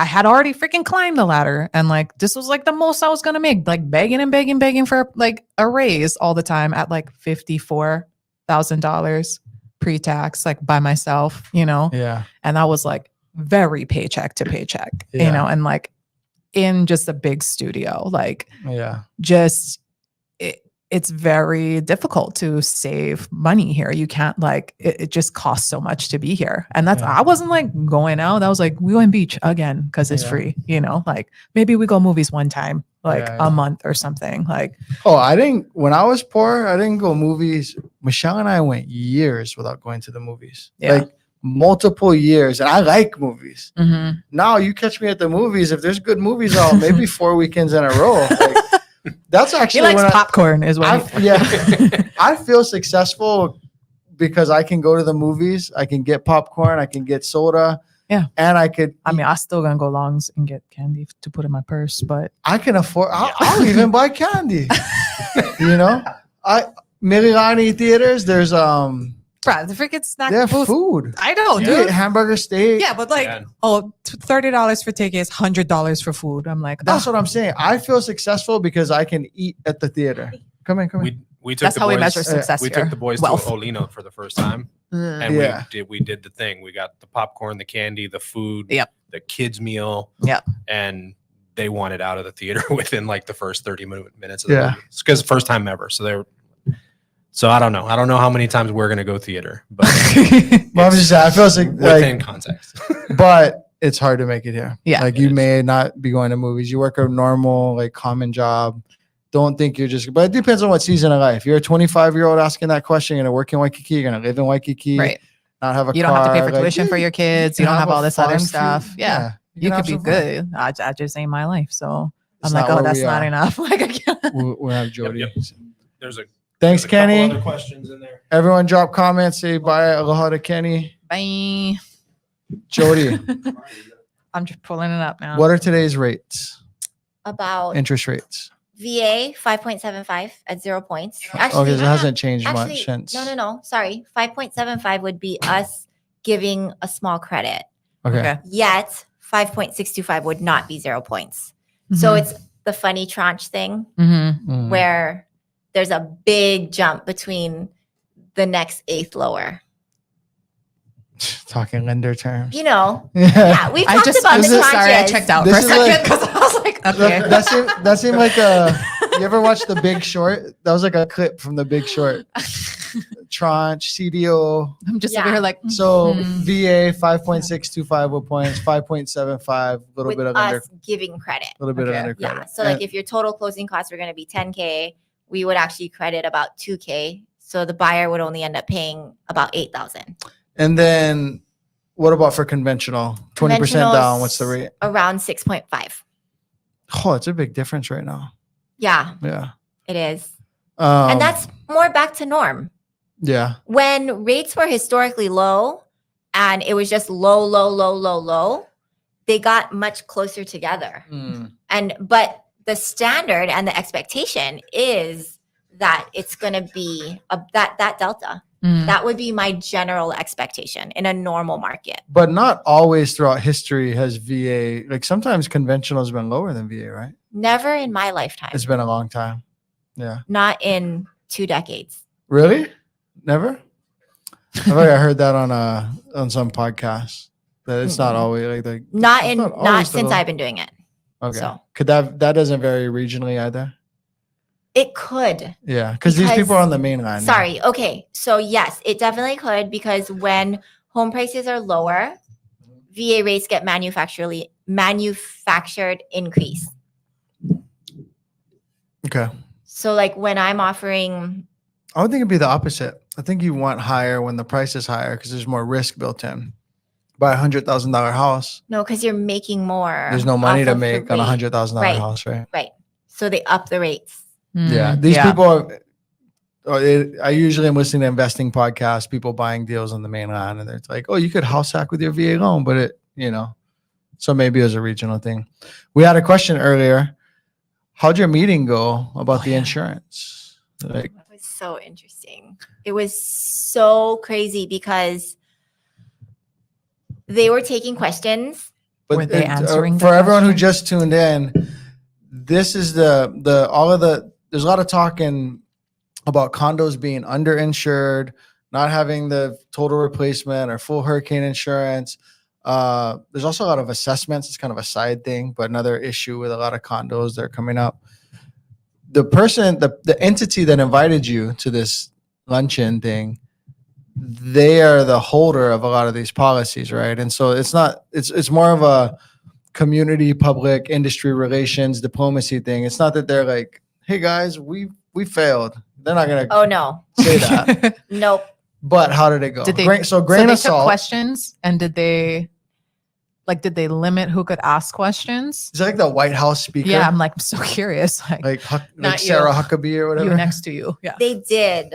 had already freaking climbed the ladder and this was the most I was going to make, begging and begging, begging for a raise all the time at $54,000 pre-tax, by myself, Yeah. and that was very paycheck to paycheck, Yeah. and in just a big studio, Yeah. just it's very difficult to save money here. You can't it just costs so much to be here. And that's, Yeah. I wasn't going out. I was we went beach again because it's Yeah. free, maybe we go movies one time, Yeah. a month or something. When I was poor, I didn't go movies. Michelle and I went years without going to the movies. Yeah. Multiple years. And I like movies. Mhm. Now you catch me at the movies. If there's good movies out, maybe 4 weekends in a row. That's He actually likes when popcorn is what I feel successful because I can go to the movies. I can get popcorn. I can get soda. Yeah. And I could. I mean, I still gonna go longs and get candy to put in my purse, but I can afford. I'll even buy candy. Mililani theaters. There's bruh, the freaking snack they have booth. food. I know, You dude. get hamburger steak. Yeah, but Yeah. $30 for tickets, $100 for food. I'm That's what I'm saying. I feel successful because I can eat at the theater. Come in. We took That's the how boys, we measure success we here. took the boys Wealth. to Olino for the first time, and Yeah. we did the thing. We got the popcorn, the candy, the food, Yep. the kids meal, Yep. and they wanted out of the theater within the first 30 minutes of the Yeah. movie. It's because first time ever. So I don't know. I don't know how many times we're gonna go theater, but Well, I'm just saying, I feel within context. but it's hard to make it here. Yeah. You may not be going to movies. You work a normal, common job. Don't think you're just, but it depends on what season of life. You're a 25-year-old asking that question. You're going to work in Waikiki. You're going to live in Waikiki. Right. Not have a You car. don't have to pay for tuition for your kids. You don't have all this other stuff. Yeah. You can could have be some fun. good. I just ain't my life. So It's I'm like, not oh, where that's we not are. enough. I can't. We'll have Jody. Yep. There's a Thanks, there's a couple Kenny. other questions in there. Everyone drop comments. Say bye. Aloha to Kenny. Bye. Jody, I'm just pulling it up now. what are today's rates? About Interest rates. VA 5.75 at 0 points. Okay, so it hasn't changed much actually, since. no. Sorry. 5.75 would be us giving a small credit. Okay. Yet 5.625 would not be 0 points. So it's the funny tranche thing Mm. where there's a big jump between the next eighth lower. Talking lender terms. Yeah, we've talked about the tranches. sorry, I checked out for a This is like- second because I was like, okay. That seemed like you ever watch The Big Short? That was like a clip from The Big Short. Tranche, CDO. I'm just Yeah. over here like, So Mhm. VA 5.625 with points, 5.75, a little with bit of us giving credit. little bit of Okay. under Yeah. credit. So if your total closing costs were going to be 10K, we would actually credit about 2K. So the buyer would only end up paying about 8,000. And then what about for conventional? 20% down. What's the rate? Around 6.5. Oh, it's a big difference right now. Yeah, Yeah. it is. And And that's more back to norm. yeah. When rates were historically low and it was just low, they got much closer together. But the standard and the expectation is that it's going to be that delta. Mm. That would be my general expectation in a normal market. But not always throughout history has VA, sometimes conventional has been lower than VA, right? Never in my lifetime. It's been a long time. Yeah. Not in 2 decades. Really? Never? I think I heard that on some podcast that it's not always Not it's in not not always since the- I've been doing it. Okay. So Could that doesn't vary regionally either? It could. Yeah, because these people are on the mainland. Sorry. Okay. So yes, it definitely could, because when home prices are lower, VA rates get manufactured increase. Okay. So like when I'm offering, I would think it'd be the opposite. I think you want higher when the price is higher because there's more risk built in. Buy $100,000 house. no, because you're making more. There's no money off to of the make on a rate. $100,000 Right. house, right? Right. So they up the rates. Yeah. Mm, These people are. I usually am listening to investing podcasts, people buying deals on the mainland, and it's like, oh, you could house hack with your VA loan, but it, so maybe it was a regional thing. We had a question earlier. How'd your meeting go about the insurance? Like, It was so interesting. It was so crazy because they were taking questions. but Were they answering for the everyone who question? just tuned in, this is there's a lot of talking about condos being underinsured, not having the total replacement or full hurricane insurance. There's also a lot of assessments. It's kind of a side thing, but another issue with a lot of condos that are coming up. The person, the entity that invited you to this luncheon thing, they are the holder of a lot of these policies, right? And so it's more of a community, public, industry relations, diplomacy thing. It's not that they're like, hey guys, we failed. They're not gonna Oh no. say that. Nope. But how did it go? Did they? Grain So of they took salt. questions, and did they limit who could ask questions? Is that like the White House speaker? Yeah, I'm so curious. Like like Not Sarah you. Huckabee or whatever. you next to you. Yeah. They did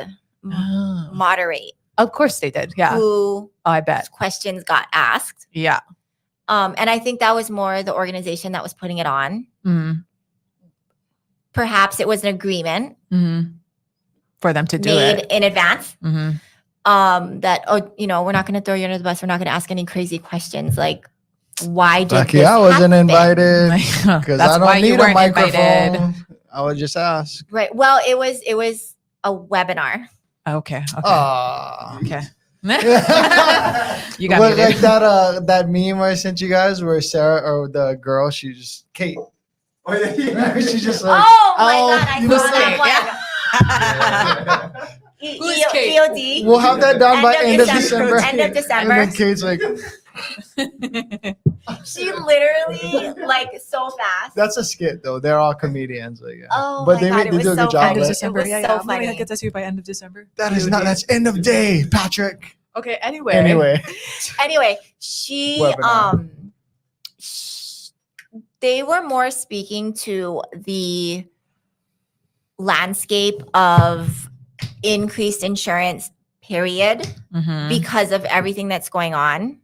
Oh. moderate Of course they did. Yeah. who Oh, I bet. questions got asked. Yeah. And I think that was more the organization that was putting it on. Mm-hmm. Perhaps it was an agreement For them to do made it. in advance. Mm-hmm. That, we're not going to throw you under the bus. We're not going to ask any crazy questions. Like, why did Lucky this I wasn't happen? invited because I That's why don't you need a weren't microphone. invited. I would just ask. Right. Well, it was a webinar. Okay. Okay. Ah. Okay. you You got like muted. that meme I sent you guys where Sarah or the girl, Kate. She's just like, Oh my oh, God. I who's saw that Kate? one. Who's Kate? EOD. we'll have that done by end of December. End of And December. then Kate's like, She literally, so fast. that's a skit though. They're all comedians. Like, yeah. Oh but my they, God, they it was do a so good job. funny. of it. December. It was Yeah, so yeah. funny. Maybe I'll get that to you by end of December. That is not. That's end of day, Patrick. Okay. Anyway. Anyway, she Webinar. they were more speaking to the landscape of increased insurance period Mhm. because of everything that's going on,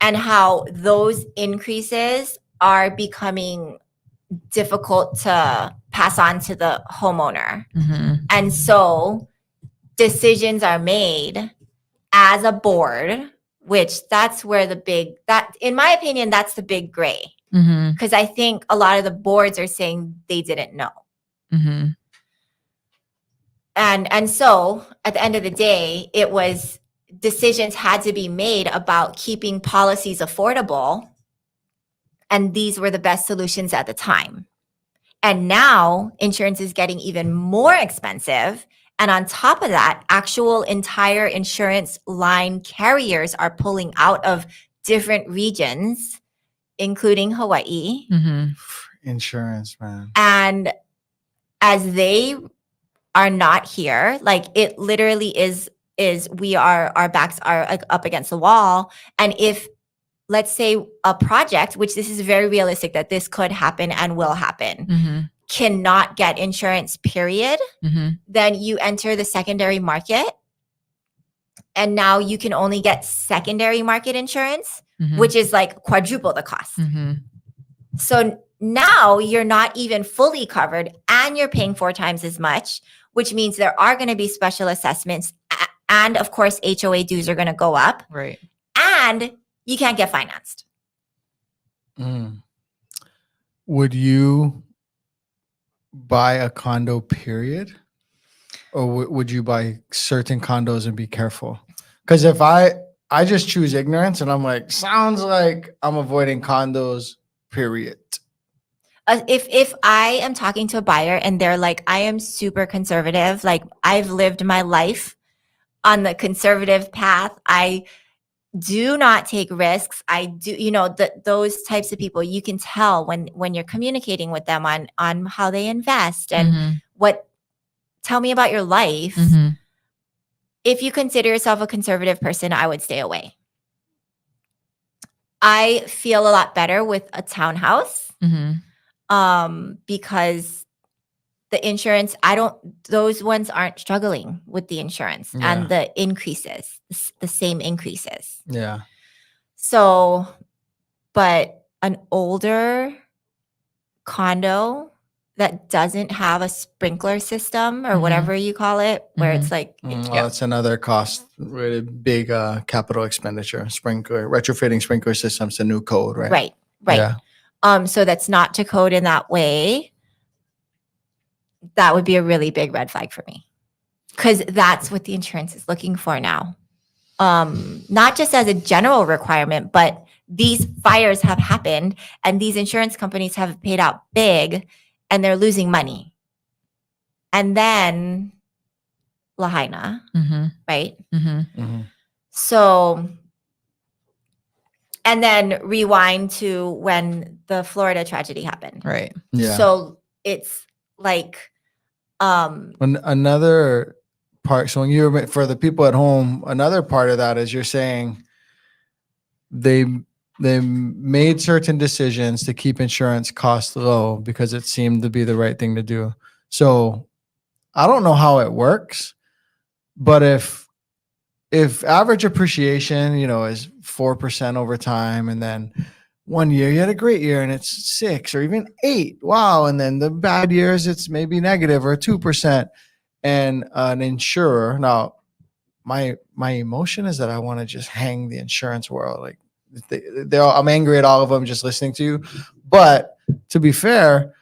and how those increases are becoming difficult to pass on to the homeowner. Mhm. And so decisions are made as a board, which that's where in my opinion, that's the big gray. Mhm. Because I think a lot of the boards are saying they didn't know. Mhm. And so at the end of the day, it was decisions had to be made about keeping policies affordable. And these were the best solutions at the time. And now insurance is getting even more expensive. And on top of that, actual entire insurance line carriers are pulling out of different regions, including Hawaii. Mhm. Insurance, man. And as they are not here, like it literally is our backs are like up against the wall. And if, let's say, a project, which this is very realistic that this could happen and will happen, Mhm. cannot get insurance, period, Mhm. then you enter the secondary market. And now you can only get secondary market insurance, Mhm. which is like quadruple the cost. Mhm. So now you're not even fully covered and you're paying 4 times as much, which means there are going to be special assessments. And of course, HOA dues are going to go up, Right. and you can't get financed. Would you buy a condo, period? Or would you buy certain condos and be careful? Because if I just choose ignorance and I'm like, sounds like I'm avoiding condos, period. if I am talking to a buyer and they're like, I am super conservative, like I've lived my life on the conservative path, I do not take risks, I do, those types of people, you can tell when you're communicating with them on how they invest and tell me about your life. If you consider yourself a conservative person, I would stay away. I feel a lot better with a townhouse because the insurance, those ones aren't struggling with the insurance and the increases, the same increases. Yeah. So, but an older condo that doesn't have a sprinkler system or whatever you call it, where it's like, that's another cost, really big capital expenditure. Retrofitting sprinkler systems to new code, right? Right. Yeah. So that's not to code in that way. That would be a really big red flag for me, because that's what the insurance is looking for now. Not just as a general requirement, but these fires have happened and these insurance companies have paid out big and they're losing money. And then Lahaina, right? So, and then rewind to when the Florida tragedy happened. Right. Yeah. So it's like, another part. So when you're, for the people at home, another part of that is you're saying they made certain decisions to keep insurance costs low because it seemed to be the right thing to do. So I don't know how it works, but if average appreciation, is 4% over time, and then one year you had a great year and it's 6 or even 8, wow, and then the bad years it's maybe negative or 2%, and an insurer, now my emotion is that I want to just hang the insurance world, like I'm angry at all of them just listening to you. But to be fair,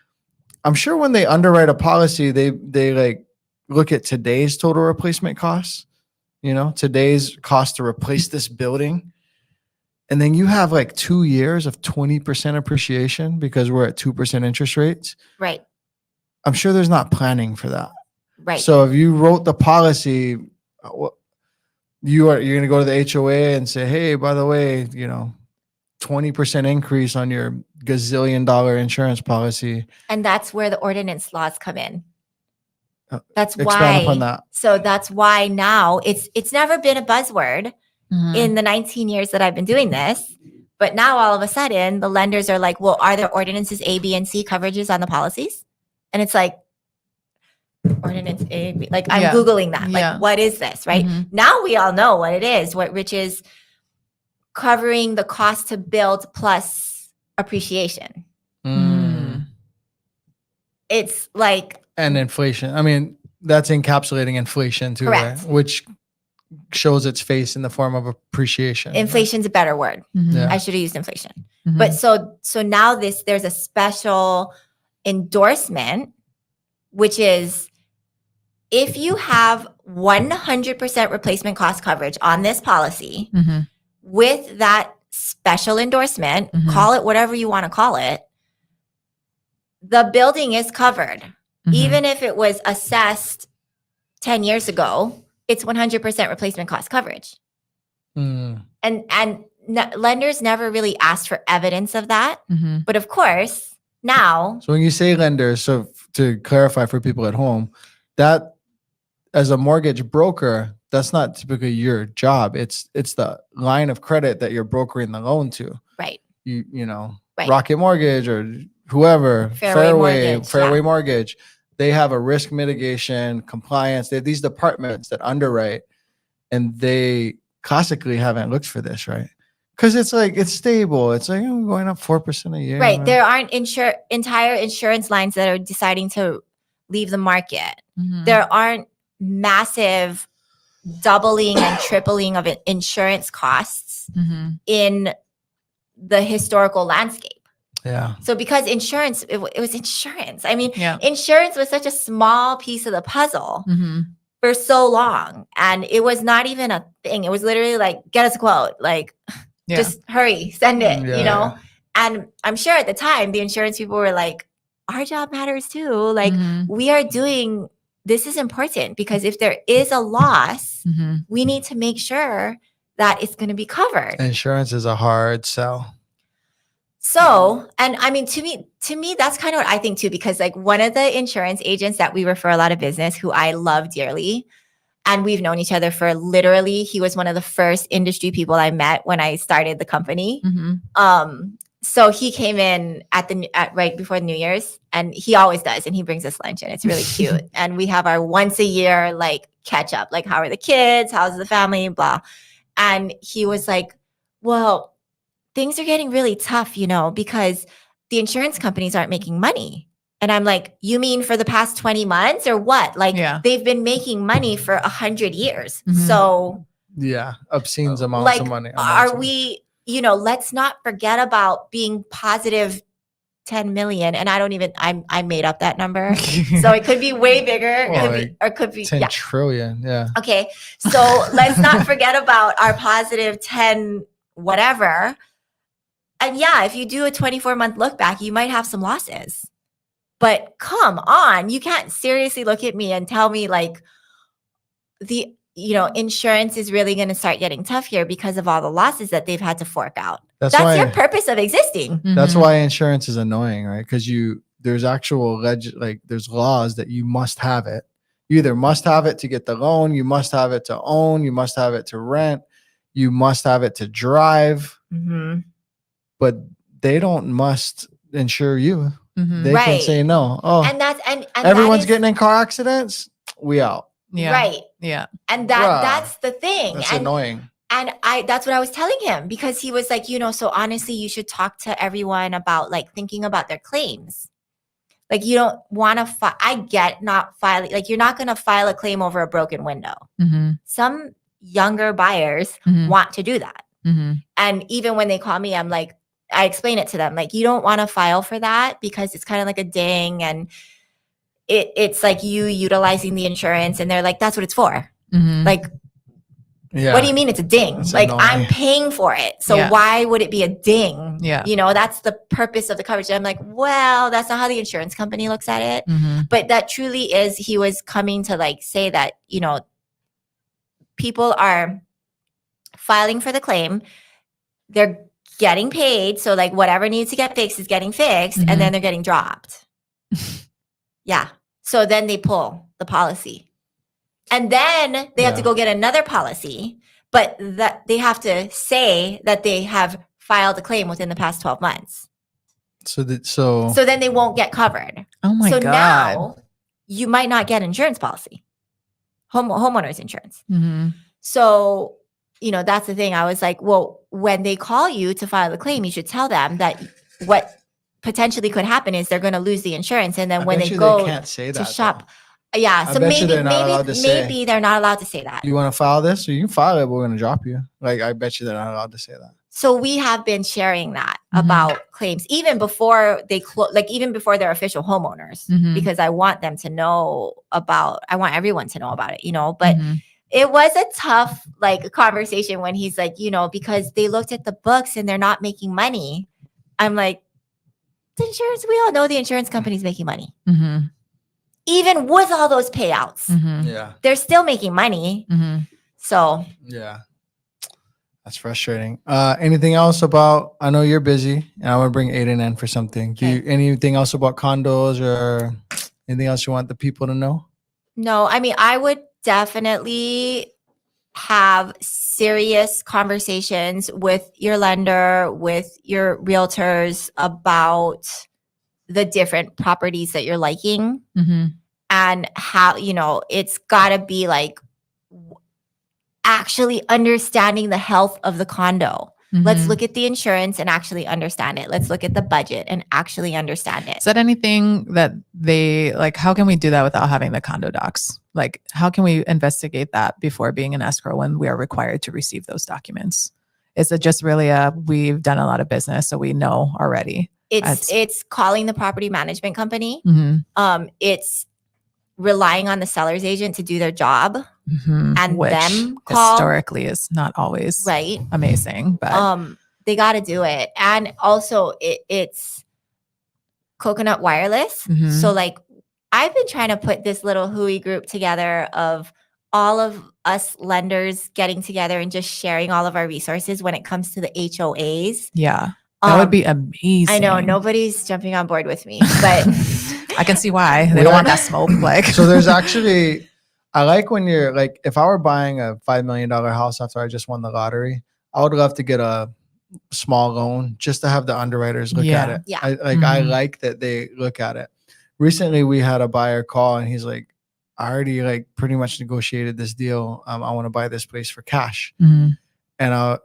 I'm sure when they underwrite a policy, they like look at today's total replacement costs, today's cost to replace this building. And then you have like 2 years of 20% appreciation because we're at 2% interest rates. Right. I'm sure there's not planning for that. Right. So if you wrote the policy, you're going to go to the HOA and say, hey, by the way, 20% increase on your gazillion dollar insurance policy. And that's where the ordinance laws come in. That's Expand why. Upon that. So that's why now it's never been a buzzword in the 19 years that I've been doing this. But now all of a sudden the lenders are like, well, are there ordinances A, B, and C coverages on the policies? And it's like, ordinance A, B, like I'm Googling that. Like, what is this? Right. Now we all know what it is, which is covering the cost to build plus appreciation. It's like, and inflation. I mean, that's encapsulating inflation too, correct. Right? Which shows its face in the form of appreciation. Inflation's a better word. Yeah. I should have used inflation. But so now there's a special endorsement, which is if you have 100% replacement cost coverage on this policy with that special endorsement, call it whatever you want to call it, the building is covered. Even if it was assessed 10 years ago, it's 100% replacement cost coverage. And lenders never really asked for evidence of that. But of course, now. So when you say lenders, so to clarify for people at home, that as a mortgage broker, that's not typically your job. It's the line of credit that you're brokering the loan to. Right. Right. Rocket Mortgage or whoever, Fairway Mortgage. They have a risk mitigation, compliance. They have these departments that underwrite, and they classically haven't looked for this, right? Because it's like, it's stable. It's like going up 4% a year. Right. There aren't entire insurance lines that are deciding to leave the market. There aren't massive doubling and tripling of insurance costs in the historical landscape. Yeah. So because insurance, it was insurance. I mean, insurance was such a small piece of the puzzle for so long. And it was not even a thing. It was literally like, get us a quote, like just hurry, send it, And I'm sure at the time the insurance people were like, our job matters too. Like Mhm. we are doing, this is important because if there is a loss, Mhm. we need to make sure that it's going to be covered. Insurance is a hard sell. So, and I mean, to me, that's kind of what I think too, because like one of the insurance agents that we refer a lot of business, who I love dearly, and we've known each other for literally, he was one of the first industry people I met when I started the company. Mhm. So he came in at right before New Year's, and he always does, and he brings us lunch, and it's really cute. And we have our once a year like catch up, like how are the kids, how's the family, blah. And he was like, well, things are getting really tough, because the insurance companies aren't making money. And I'm like, you mean for the past 20 months or what? Like they've been making money for 100 years. Mhm. So yeah, obscene amounts like, of money. are we, let's not forget about being positive 10 million. And I made up that number. So it could be way bigger. Well, could be 10 trillion. Yeah. Okay. So let's not forget about our positive 10 whatever. And yeah, if you do a 24-month look back, you might have some losses. But come on, you can't seriously look at me and tell me like the insurance is really going to start getting tough here because of all the losses that they've had to fork out. That's why, your purpose of existing. That's why insurance is annoying, right? Because there's actual there's laws that you must have it. You either must have it to get the loan, you must have it to own, you must have it to rent, you must have it to drive. Mm-hmm. But they don't must insure you. Mm-hmm. They can say no. Oh, and that's and everyone's getting in car accidents. We out. Yeah. Right. Yeah. And that's the thing. That's annoying. And that's what I was telling him, because he was like, so honestly, you should talk to everyone about like thinking about their claims. Like you don't want to I get not filing, like you're not going to file a claim over a broken window. Mm-hmm. Some younger buyers want to do that. Mm-hmm. And even when they call me, I'm like, I explain it to them. Like, you don't want to file for that because it's kind of like a ding, and it's like you utilizing the insurance, and they're like, that's what it's for. Mm-hmm. Like, what do you mean it's a ding? That's like, annoying. I'm paying for it. So why would it be a ding? Yeah. That's the purpose of the coverage. And I'm like, well, that's not how the insurance company looks at it. Mm-hmm. But that truly is, he was coming to like say that, people are filing for the claim. They're getting paid. So like whatever needs to get fixed is getting fixed. Mm-hmm. And then they're getting dropped. Yeah. So then they pull the policy. And then they have to go get another policy, but that they have to say that they have filed a claim within the past 12 months. So then they won't get covered. Oh my God. So now you might not get insurance policy, homeowners insurance. Mm-hmm. So, that's the thing. I was like, well, when they call you to file a claim, you should tell them that what potentially could happen is they're going to lose the insurance. And then when they go to shop. Though. Yeah, so maybe they're not allowed to say that. You want to file this, or you can file it, but we're going to drop you. Like, I bet you they're not allowed to say that. So we have been sharing that about claims even before they even before they're official homeowners, because I want them to know I want everyone to know about it, But it was a tough conversation when he's like, because they looked at the books and they're not making money. I'm like, the insurance, we all know the insurance company's making money. Mm-hmm. Even with all those payouts, they're still making money. Mm-hmm. So that's frustrating. Anything else about? I know you're busy, and I want to bring Aiden in for something. Okay. Anything else about condos or anything else you want the people to know? No, I mean, I would definitely have serious conversations with your lender, with your realtors about the different properties that you're liking, and how, it's gotta be like actually understanding the health of the condo. Let's look at the insurance and actually understand it. Let's look at the budget and actually understand it. Is that anything that they how can we do that without having the condo docs? Like, how can we investigate that before being an escrow when we are required to receive those documents? Is it just really we've done a lot of business, so we know already? It's calling the property management company. It's relying on the seller's agent to do their job, and which them call. Historically is not always amazing, but they got to do it. And also it's Coconut Wireless. Mhm. So like I've been trying to put this little Hui group together of all of us lenders getting together and just sharing all of our resources when it comes to the HOAs. Yeah. That would be Um, amazing. I know nobody's jumping on board with me, but I can see why. They don't want that smoke. Like So there's actually, I like when you're like, if I were buying a $5 million house after I just won the lottery, I would love to get a small loan just to have the underwriters look at Yeah. it. Yeah. I Mhm. like that they look at it. Recently, we had a buyer call and he's like, I already like pretty much negotiated this deal. I want to buy this place for cash. Mhm. And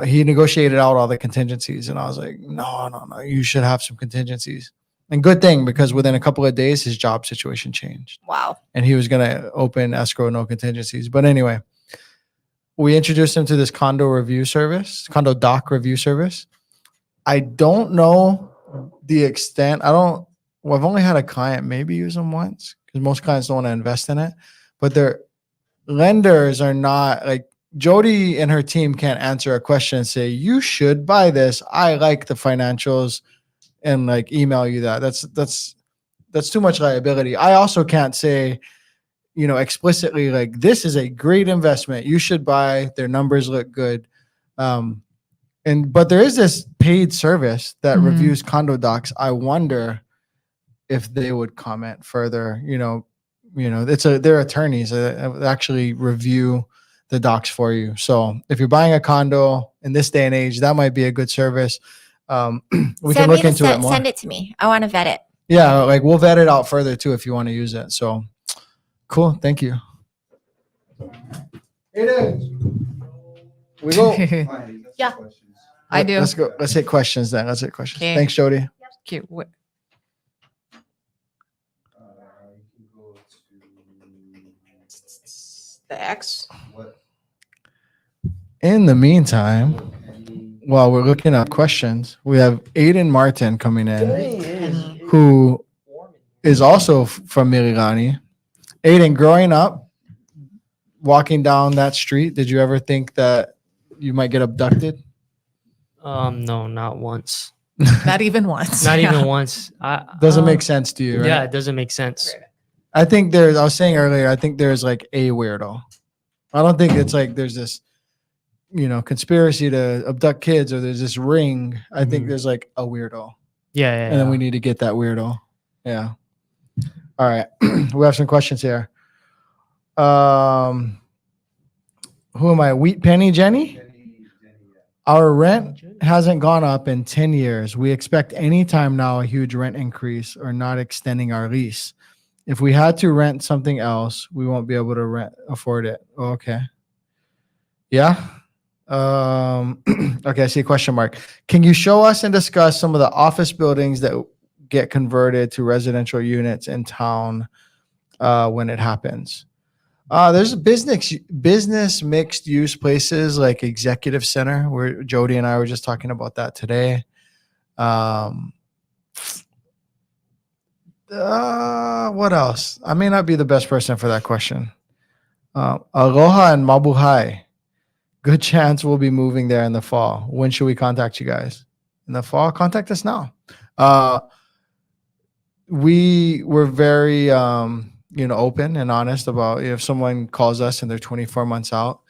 he negotiated out all the contingencies. And I was like, no, you should have some contingencies. And good thing, because within a couple of days, his job situation changed. wow. And he was going to open escrow, no contingencies. But anyway, we introduced him to this condo doc review service. I don't know the extent. I've only had a client maybe use them once because most clients don't want to invest in it. But their lenders are not like, Jody and her team can't answer a question and say, you should buy this. I like the financials and like email you that. That's too much liability. I also can't say, explicitly like, this is a great investment. You should buy. Their numbers look good. But there is this paid service that Mhm. reviews condo docs. I wonder if they would comment further. They're attorneys that actually review the docs for you. So if you're buying a condo in this day and age, that might be a good service. We can look into it more. Send it to me. I want to vet it. Yeah, like we'll vet it out further too if you want to use it. So cool. Thank you. It is. We go. Yeah. I do. Let's go. Let's hit questions then. Let's hit questions. Okay. Thanks, Jody. Cute. The X. In the meantime, while we're looking up questions, we have Aiden Martin coming in, who is also from Mililani. Aiden, growing up, walking down that street, did you ever think that you might get abducted? No, not once. Not even once. Not Yeah. even once. Doesn't make sense to you, right? Yeah, it doesn't make sense. I think I was saying earlier, I think there's like a weirdo. I don't think it's like there's this, conspiracy to abduct kids or there's this ring. I think Mhm. there's like a weirdo. Yeah. And then we need to get that weirdo. Yeah. All right. We have some questions here. Who am I? Wheat Penny Jenny? Our rent hasn't gone up in 10 years. We expect anytime now a huge rent increase or not extending our lease. If we had to rent something else, we won't be able to afford it. Oh, okay. Yeah. Okay, I see a question mark. Can you show us and discuss some of the office buildings that get converted to residential units in town when it happens? There's business mixed use places like Executive Center, where Jody and I were just talking about that today. What else? I may not be the best person for that question. Aloha and Mabuhay. Good chance we'll be moving there in the fall. When should we contact you guys? In the fall? Contact us now. We were very open and honest about if someone calls us and they're 24 months out,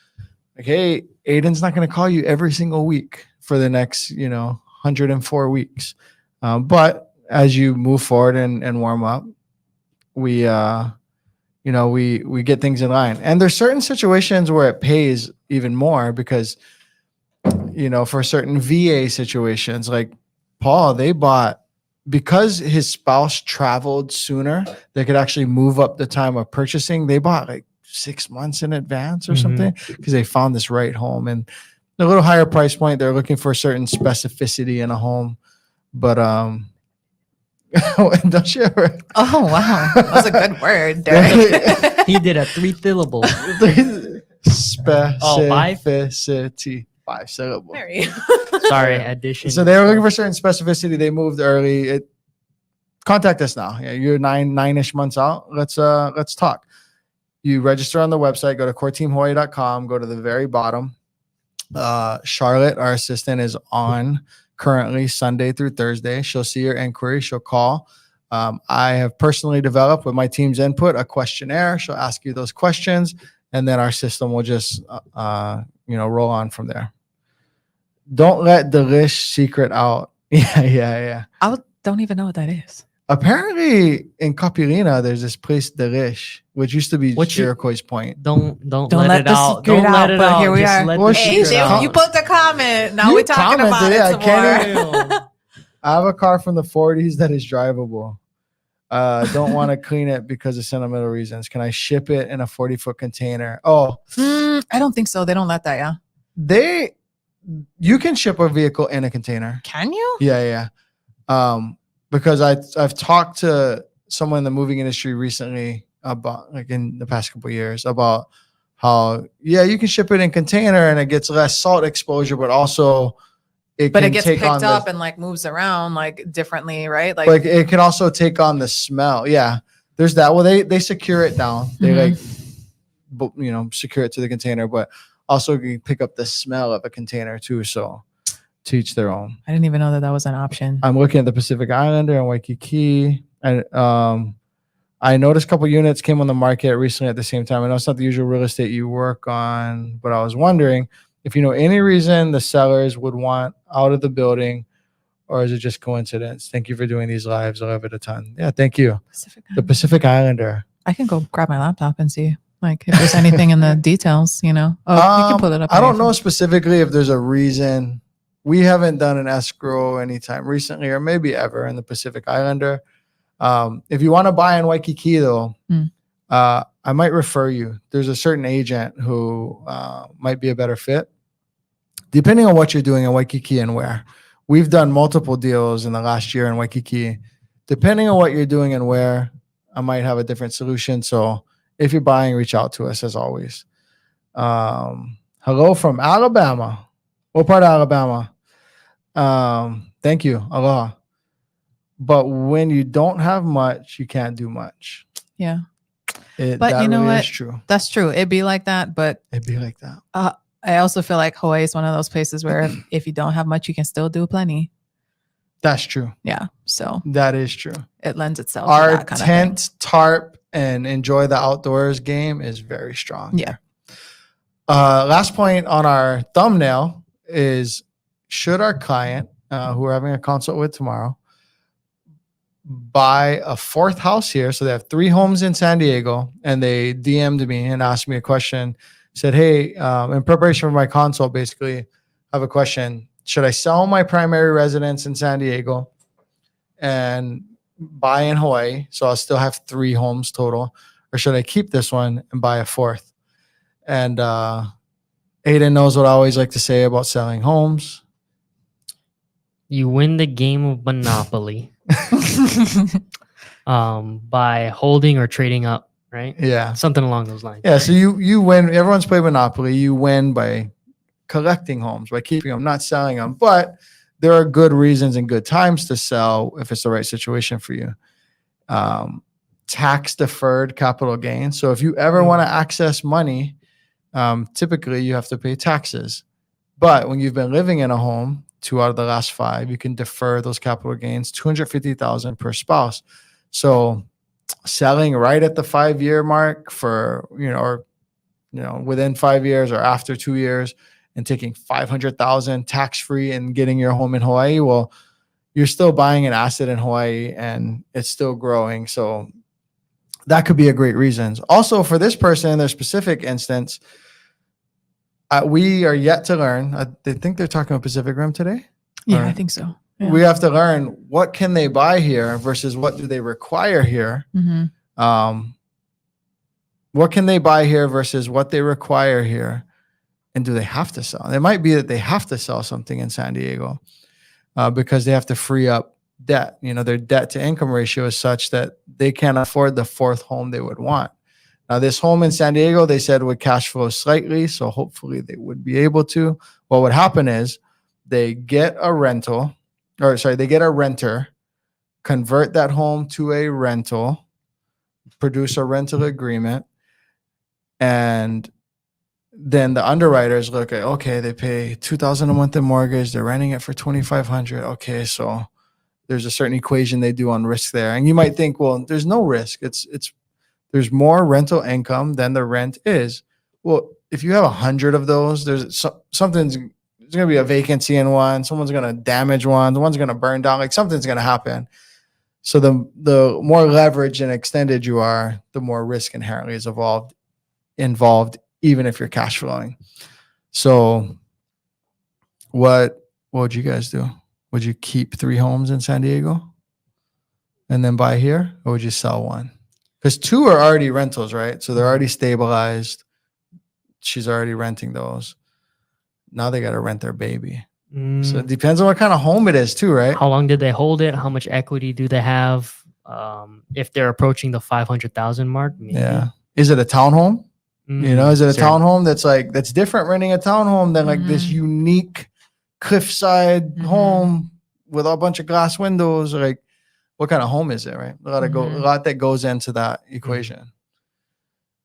like, hey, Aiden's not going to call you every single week for the next 104 weeks. But as you move forward and warm up, we get things in line. And there's certain situations where it pays even more because, for certain VA situations, like Paul, they bought, because his spouse traveled sooner, they could actually move up the time of purchasing. They bought like 6 months in advance or something because they found this right home. And a little higher price point, they're looking for a certain specificity in a home. But don't you ever? Oh wow, that was a good word, Derek. He did a 3 syllable. Specificity. 5 syllables. There you go. Sorry, addition. So they were looking for certain specificity. They moved early. Contact us now. Yeah, you're nine-ish months out. Let's talk. You register on the website. Go to coreteamhawaii.com. Go to the very bottom. Charlotte, our assistant, is on currently Sunday through Thursday. She'll see your inquiry. She'll call. I have personally developed with my team's input a questionnaire. She'll ask you those questions, and then our system will just roll on from there. Don't let the Rish secret out. Yeah. I don't even know what that is. Apparently in Kapilina, there's this place, the Rish, which used to be Iroquois Point. Don't Don't let let it the out. secret Don't let out, it but out. here we Just are. let Well, the she- secret out. You put the comment. Now You we're talking about commented it it. I some can't more. I have a car from the 40s that is drivable. Don't want to clean it because of sentimental reasons. Can I ship it in a 40-foot container? Oh, I don't think so. They don't let that. Yeah. You can ship a vehicle in a container. Can you? Yeah. Because I've talked to someone in the moving industry recently about, like, in the past couple of years, about how you can ship it in container and it gets less salt exposure, but also it gets take picked on up the, and like moves around like differently, right? like it can also take on the smell. Yeah, there's that. Well, they secure it down. They secure it to the container, but also you can pick up the smell of a container too. So to each their own. I didn't even know that was an option. I'm looking at the Pacific Islander and Waikiki, and I noticed a couple units came on the market recently at the same time. I know it's not the usual real estate you work on, but I was wondering if you know any reason the sellers would want out of the building, or is it just coincidence? Thank you for doing these lives. I love it a ton. Yeah, thank you. The Pacific Islander. I can go grab my laptop and see like if there's anything in the details, you know. Oh, you can pull it up. I on your don't know phone. specifically if there's a reason. We haven't done an escrow anytime recently, or maybe ever, in the Pacific Islander. If you want to buy in Waikiki, though, I might refer you. There's a certain agent who might be a better fit, depending on what you're doing in Waikiki and where. We've done multiple deals in the last year in Waikiki. Depending on what you're doing and where, I might have a different solution. So if you're buying, reach out to us as always. Hello from Alabama. What part of Alabama? Thank you. Aloha. But when you don't have much, you can't do much. Yeah. But But you know what? Is true. That's true. It'd be like that, but It'd be like that. I also feel like Hawaii is one of those places where if you don't have much, you can still do plenty. That's true. Yeah. So That is true. it lends itself to Our that kind tent, tarp, and enjoy the outdoors game is very strong. Yeah. Last point on our thumbnail is, should our client, who we're having a consult with tomorrow, buy a fourth house here? So they have 3 homes in San Diego, and they DM'd me and asked me a question. Said, hey, in preparation for my consult, basically, I have a question. Should I sell my primary residence in San Diego and buy in Hawaii, so I'll still have 3 homes total, or should I keep this one and buy a fourth? And Aiden knows what I always like to say about selling homes. You win the game of Monopoly by holding or trading up, right? Yeah. Something along those lines. Yeah. So you win. Everyone's played Monopoly. You win by collecting homes, by keeping them, not selling them. But there are good reasons and good times to sell if it's the right situation for you. Tax deferred capital gains. So if you ever want to access money, typically you have to pay taxes. But when you've been living in a home 2 out of the last 5, you can defer those capital gains, $250,000 per spouse. So selling right at the 5-year mark for, within 5 years or after 2 years, and taking $500,000 tax-free and getting your home in Hawaii, well, you're still buying an asset in Hawaii and it's still growing. So that could be a great reason. Also, for this person in their specific instance, we are yet to learn. I think they're talking about Pacific Rim today. Yeah, Or I think so. Yeah. We have to learn what can they buy here versus what do they require here. What can they buy here versus what they require here, and do they have to sell? It might be that they have to sell something in San Diego because they have to free up debt. Their debt to income ratio is such that they can't afford the 4th home they would want. Now, this home in San Diego, they said would cash flow slightly, so hopefully they would be able to. What would happen is they get a renter, convert that home to a rental, produce a rental agreement, and then the underwriters look at, okay, they pay $2,000 a month in mortgage, they're renting it for $2,500. Okay, so there's a certain equation they do on risk there, and you might think, well, there's no risk. It's there's more rental income than the rent is. Well, if you have 100 of those, there's something's going to be a vacancy in one. Someone's going to damage one. The one's going to burn down. Like something's going to happen. So the more leverage and extended you are, the more risk inherently is involved, even if you're cash flowing. So what would you guys do? Would you keep 3 homes in San Diego and then buy here, or would you sell one? Because 2 are already rentals, right? So they're already stabilized. She's already renting those. Now they got to rent their baby. So it depends on what kind of home it is too, right? How long did they hold it? How much equity do they have? If they're approaching the 500,000 mark, maybe. Yeah. Is it a townhome? You know, is it a Sure. townhome that's different renting a townhome than like this unique cliffside home with a bunch of glass windows? Like, what kind of home is it, right? A lot that goes into that equation.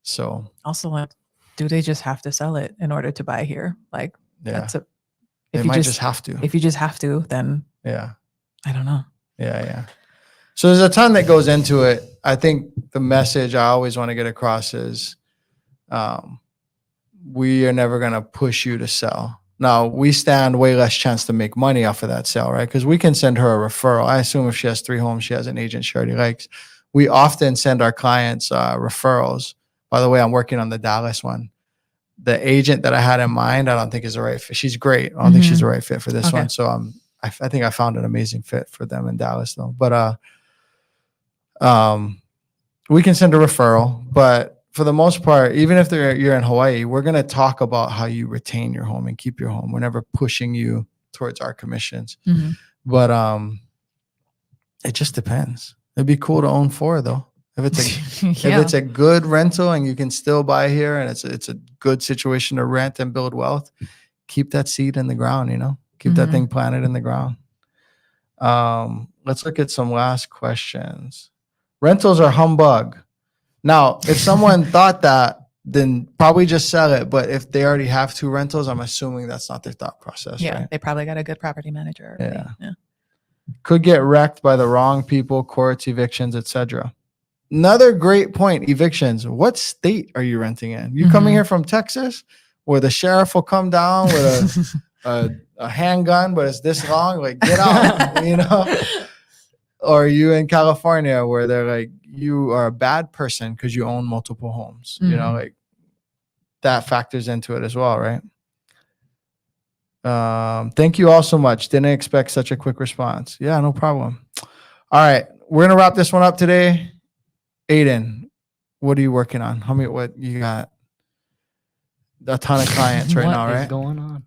So Also, like, do they just have to sell it in order to buy here? Like, yeah, if they you might just have to. If you just have to, then Yeah. I don't know. Yeah. So there's a ton that goes into it. I think the message I always want to get across is we are never going to push you to sell. Now, we stand way less chance to make money off of that sale, right? Because we can send her a referral. I assume if she has 3 homes, she has an agent she already likes. We often send our clients referrals. By the way, I'm working on the Dallas one. The agent that I had in mind, I don't think is the right fit. She's great. I don't think she's the right fit for this one. So I think I found an amazing fit for them in Dallas though. But we can send a referral, but for the most part, even if you're in Hawaii, we're going to talk about how you retain your home and keep your home. We're never pushing you towards our commissions. But it just depends. It'd be cool to own 4 though. If it's a good rental and you can still buy here and it's a good situation to rent and build wealth, keep that seed in the ground, you know, keep that thing planted in the ground. Let's look at some last questions. Rentals are humbug. Now, if someone thought that, then probably just sell it. But if they already have 2 rentals, I'm assuming that's not their thought process. Yeah, right? they probably got a good property manager already. Yeah. Could get wrecked by the wrong people, courts, evictions, etc. Another great point, evictions. What state are you renting in? You coming here from Texas where the sheriff will come down with a handgun, but it's this long? Like, get out, you know? Or are you in California where they're like, you are a bad person because you own multiple homes? You know, like that factors into it as well, right? Thank you all so much. Didn't expect such a quick response. Yeah, no problem. All right. We're going to wrap this one up today. Aiden, what are you working on? What you got? A ton of clients right now, right? What is going on?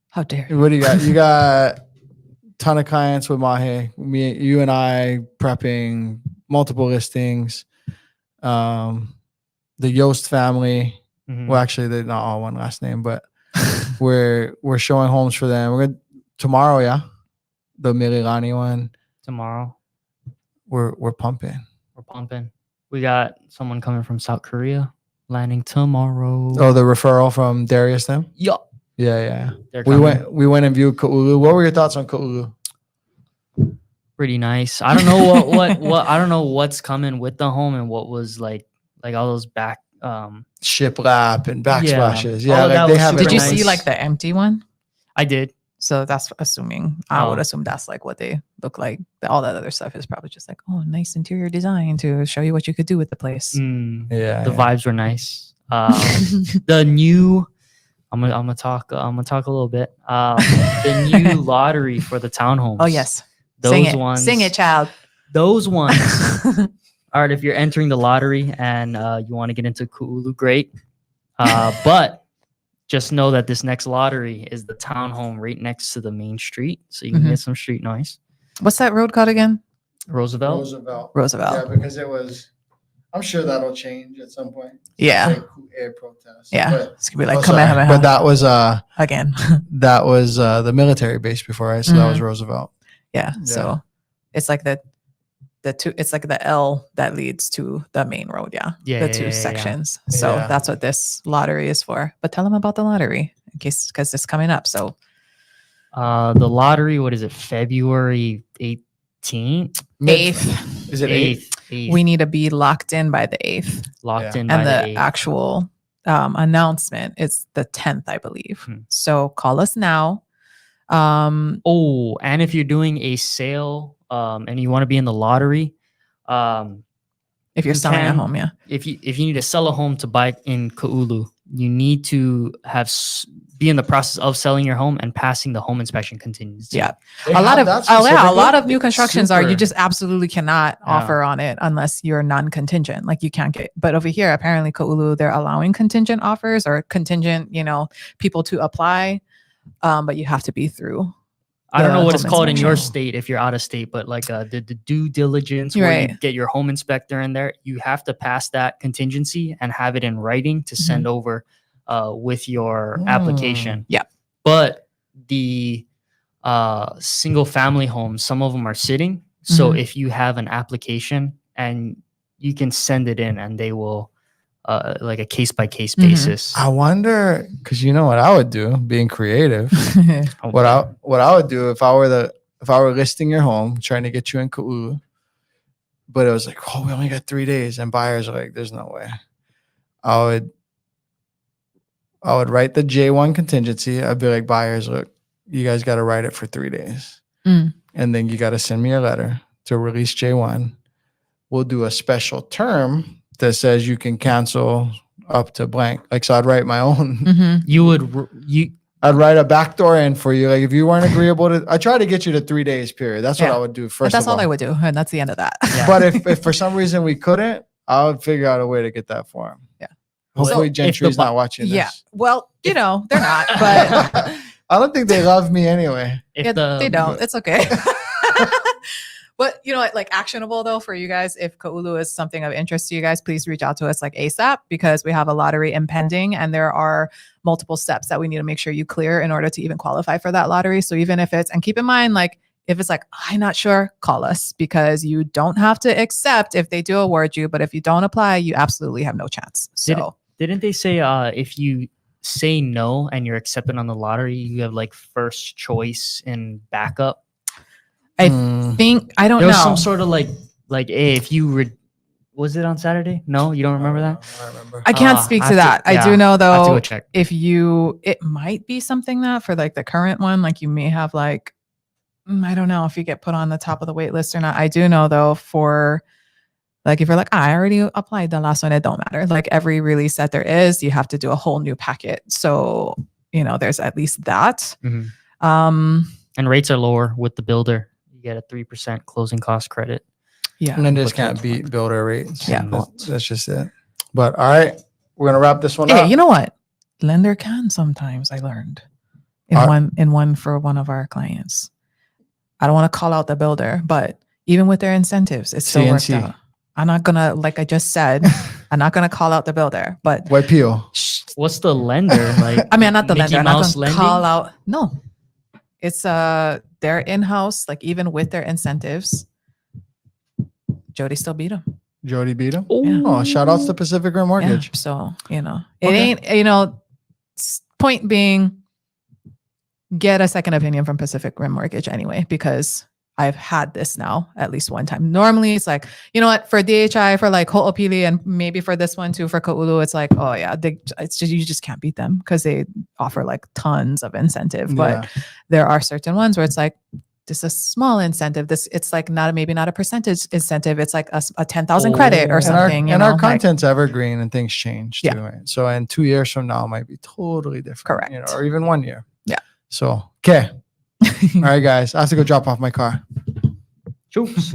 How dare you? What do you got? You got a ton of clients with Mahe. You and I prepping multiple listings. The Yost family. Well, actually, they're not all one last name, but we're showing homes for them. We're gonna tomorrow, yeah. The Mililani one. Tomorrow. We're pumping. We're pumping. We got someone coming from South Korea landing tomorrow. Oh, the referral from Darius them? Yup. Yeah. They're We coming. went and viewed Ka'ulu. What were your thoughts on Ka'ulu? Pretty nice. I don't know what I don't know what's coming with the home and what was like all those back Shiplap and backsplashes. All Yeah, of that like they was have super it. Did you nice. see like the empty one? I did. So that's assuming. I would Oh. assume that's like what they look like. All that other stuff is probably just like, oh, nice interior design to show you what you could do with the place. Yeah. The vibes were nice. The new I'm gonna talk a little bit. The new lottery for the townhomes. Oh yes. Those ones. Sing it, child. Those ones. All right, if you're entering the lottery and you want to get into Ku'ulu, great. But just know that this next lottery is the townhome right next to the main street, so you can get some street noise. What's that road called again? Roosevelt. Roosevelt. Yeah, because it was. I'm sure that'll change at some point. Yeah. Like air protest. Yeah. But, It's gonna be like oh, sorry. Kamehameha But that was again. that was the military base before, right? So that was Roosevelt. Yeah. So it's like the the two, it's like the L that leads to the main road. Yeah. Yeah, The two yeah. sections. So Yeah. that's what this lottery is for. But tell them about the lottery in case, because it's coming up. So The lottery, what is it? February 18th? 8th, Is it 8? 8th. we need to be locked in by the 8th. Locked Yeah. in by And the the 8th. actual announcement is the 10th, I believe. So call us now. Oh, and if you're doing a sale and you want to be in the lottery, If you're you selling a can- home, yeah. if you need to sell a home to buy in Ka'ulu, you need to be in the process of selling your home and passing the home inspection contingency. Yeah. They A lot have of that a lot specifically? of new constructions are you Super. just absolutely cannot Yeah. offer on it unless you're non-contingent. Like you can't get. But over here, apparently Ka'ulu, they're allowing contingent offers or contingent, people to apply, but you have to be through. I don't know the what it's home called in your inspection. state if you're out of state, but like the due diligence where you Right. get your home inspector in there, you have to pass that contingency and have it in writing to send over with your application. Yeah. But the single family homes, some of them are sitting. So Mhm. if you have an application and you can send it in and they will like a case by case Mhm. basis. I wonder, because you know what I would do, being creative. What Okay. I would do if I were listing your home, trying to get you in Ka'ulu, but it was like, oh, we only got 3 days, and buyers are like, there's no way. I would write the J1 contingency. I'd be like, buyers, look, you guys got to write it for 3 days, Mm. and then you got to send me a letter to release J1. We'll do a special term that says you can cancel up to blank. Like, so I'd write my own. Mhm. You would I'd write a backdoor in for you. Like if you weren't agreeable to, I try to get you to 3 days period. That's what Yeah. I would do But first. that's of all I would do, and that's the end of that. Yeah. But if for some reason we couldn't, I would figure out a way to get that for him. Yeah. Hopefully So, Gentry's if the not watching this. Yeah. Well, they're not, but I don't think they love me anyway. if yeah, the they don't. It's okay. But like actionable though for you guys, if Ka'ulu is something of interest to you guys, please reach out to us like ASAP because we have a lottery impending and there are multiple steps that we need to make sure you clear in order to even qualify for that lottery. So even if it's, and keep in mind, like if it's like, I'm not sure, call us because you don't have to accept if they do award you, but if you don't apply, you absolutely have no chance. So Didn't they say if you say no and you're accepted on the lottery, you have like first choice in backup? I Mm. think, I don't There was know. some sort of like hey, if you was it on Saturday? No, you don't remember that? I remember. I can't Ah, speak I to have that. to- I do yeah, know I have to though, go check. it might be something that for like the current one, like you may have like, I don't know if you get put on the top of the wait list or not. I do know though for like, if you're like, I already applied the last one, it don't matter. Like every release that there is, you have to do a whole new packet. So, there's at least that. Mhm. And rates are lower with the builder. You get a 3% closing cost credit. Yeah. And then just But can't that's beat builder rates. Yeah. That's just it. But all right, we're gonna wrap this one Hey, up. you know what? Lender can sometimes, I learned in one for one of our clients. I don't want to call out the builder, but even with their incentives, it still worked CNC. out. I'm not gonna, like I just said, I'm not gonna call out the builder, but YPO. What's the lender like? I mean, I'm not the Mickey lender. I'm not Mouse gonna lending? call out. No, it's they're in house. Like even with their incentives, Jody still beat him. Jody beat him. Yeah. Oh, shout outs to Pacific Rim Mortgage. Yeah, so it Okay. ain't. Point being, get a second opinion from Pacific Rim Mortgage anyway, because I've had this now at least one time. Normally it's like, you know what, for DHI, for like Ho'opili, and maybe for this one too, for Ka'ulu, it's like, oh yeah, it's just, you just can't beat them because they offer like tons of incentive. But there are certain ones where it's like, this is a small incentive. It's like maybe not a percentage incentive. It's like a 10,000 credit or And something. And our like- content's evergreen and things change too. Yeah. Right? So in 2 years from now, it might be totally different. Correct. Or even 1 year. Yeah. So, okay. All right, guys. I have to go drop off my car. Choose.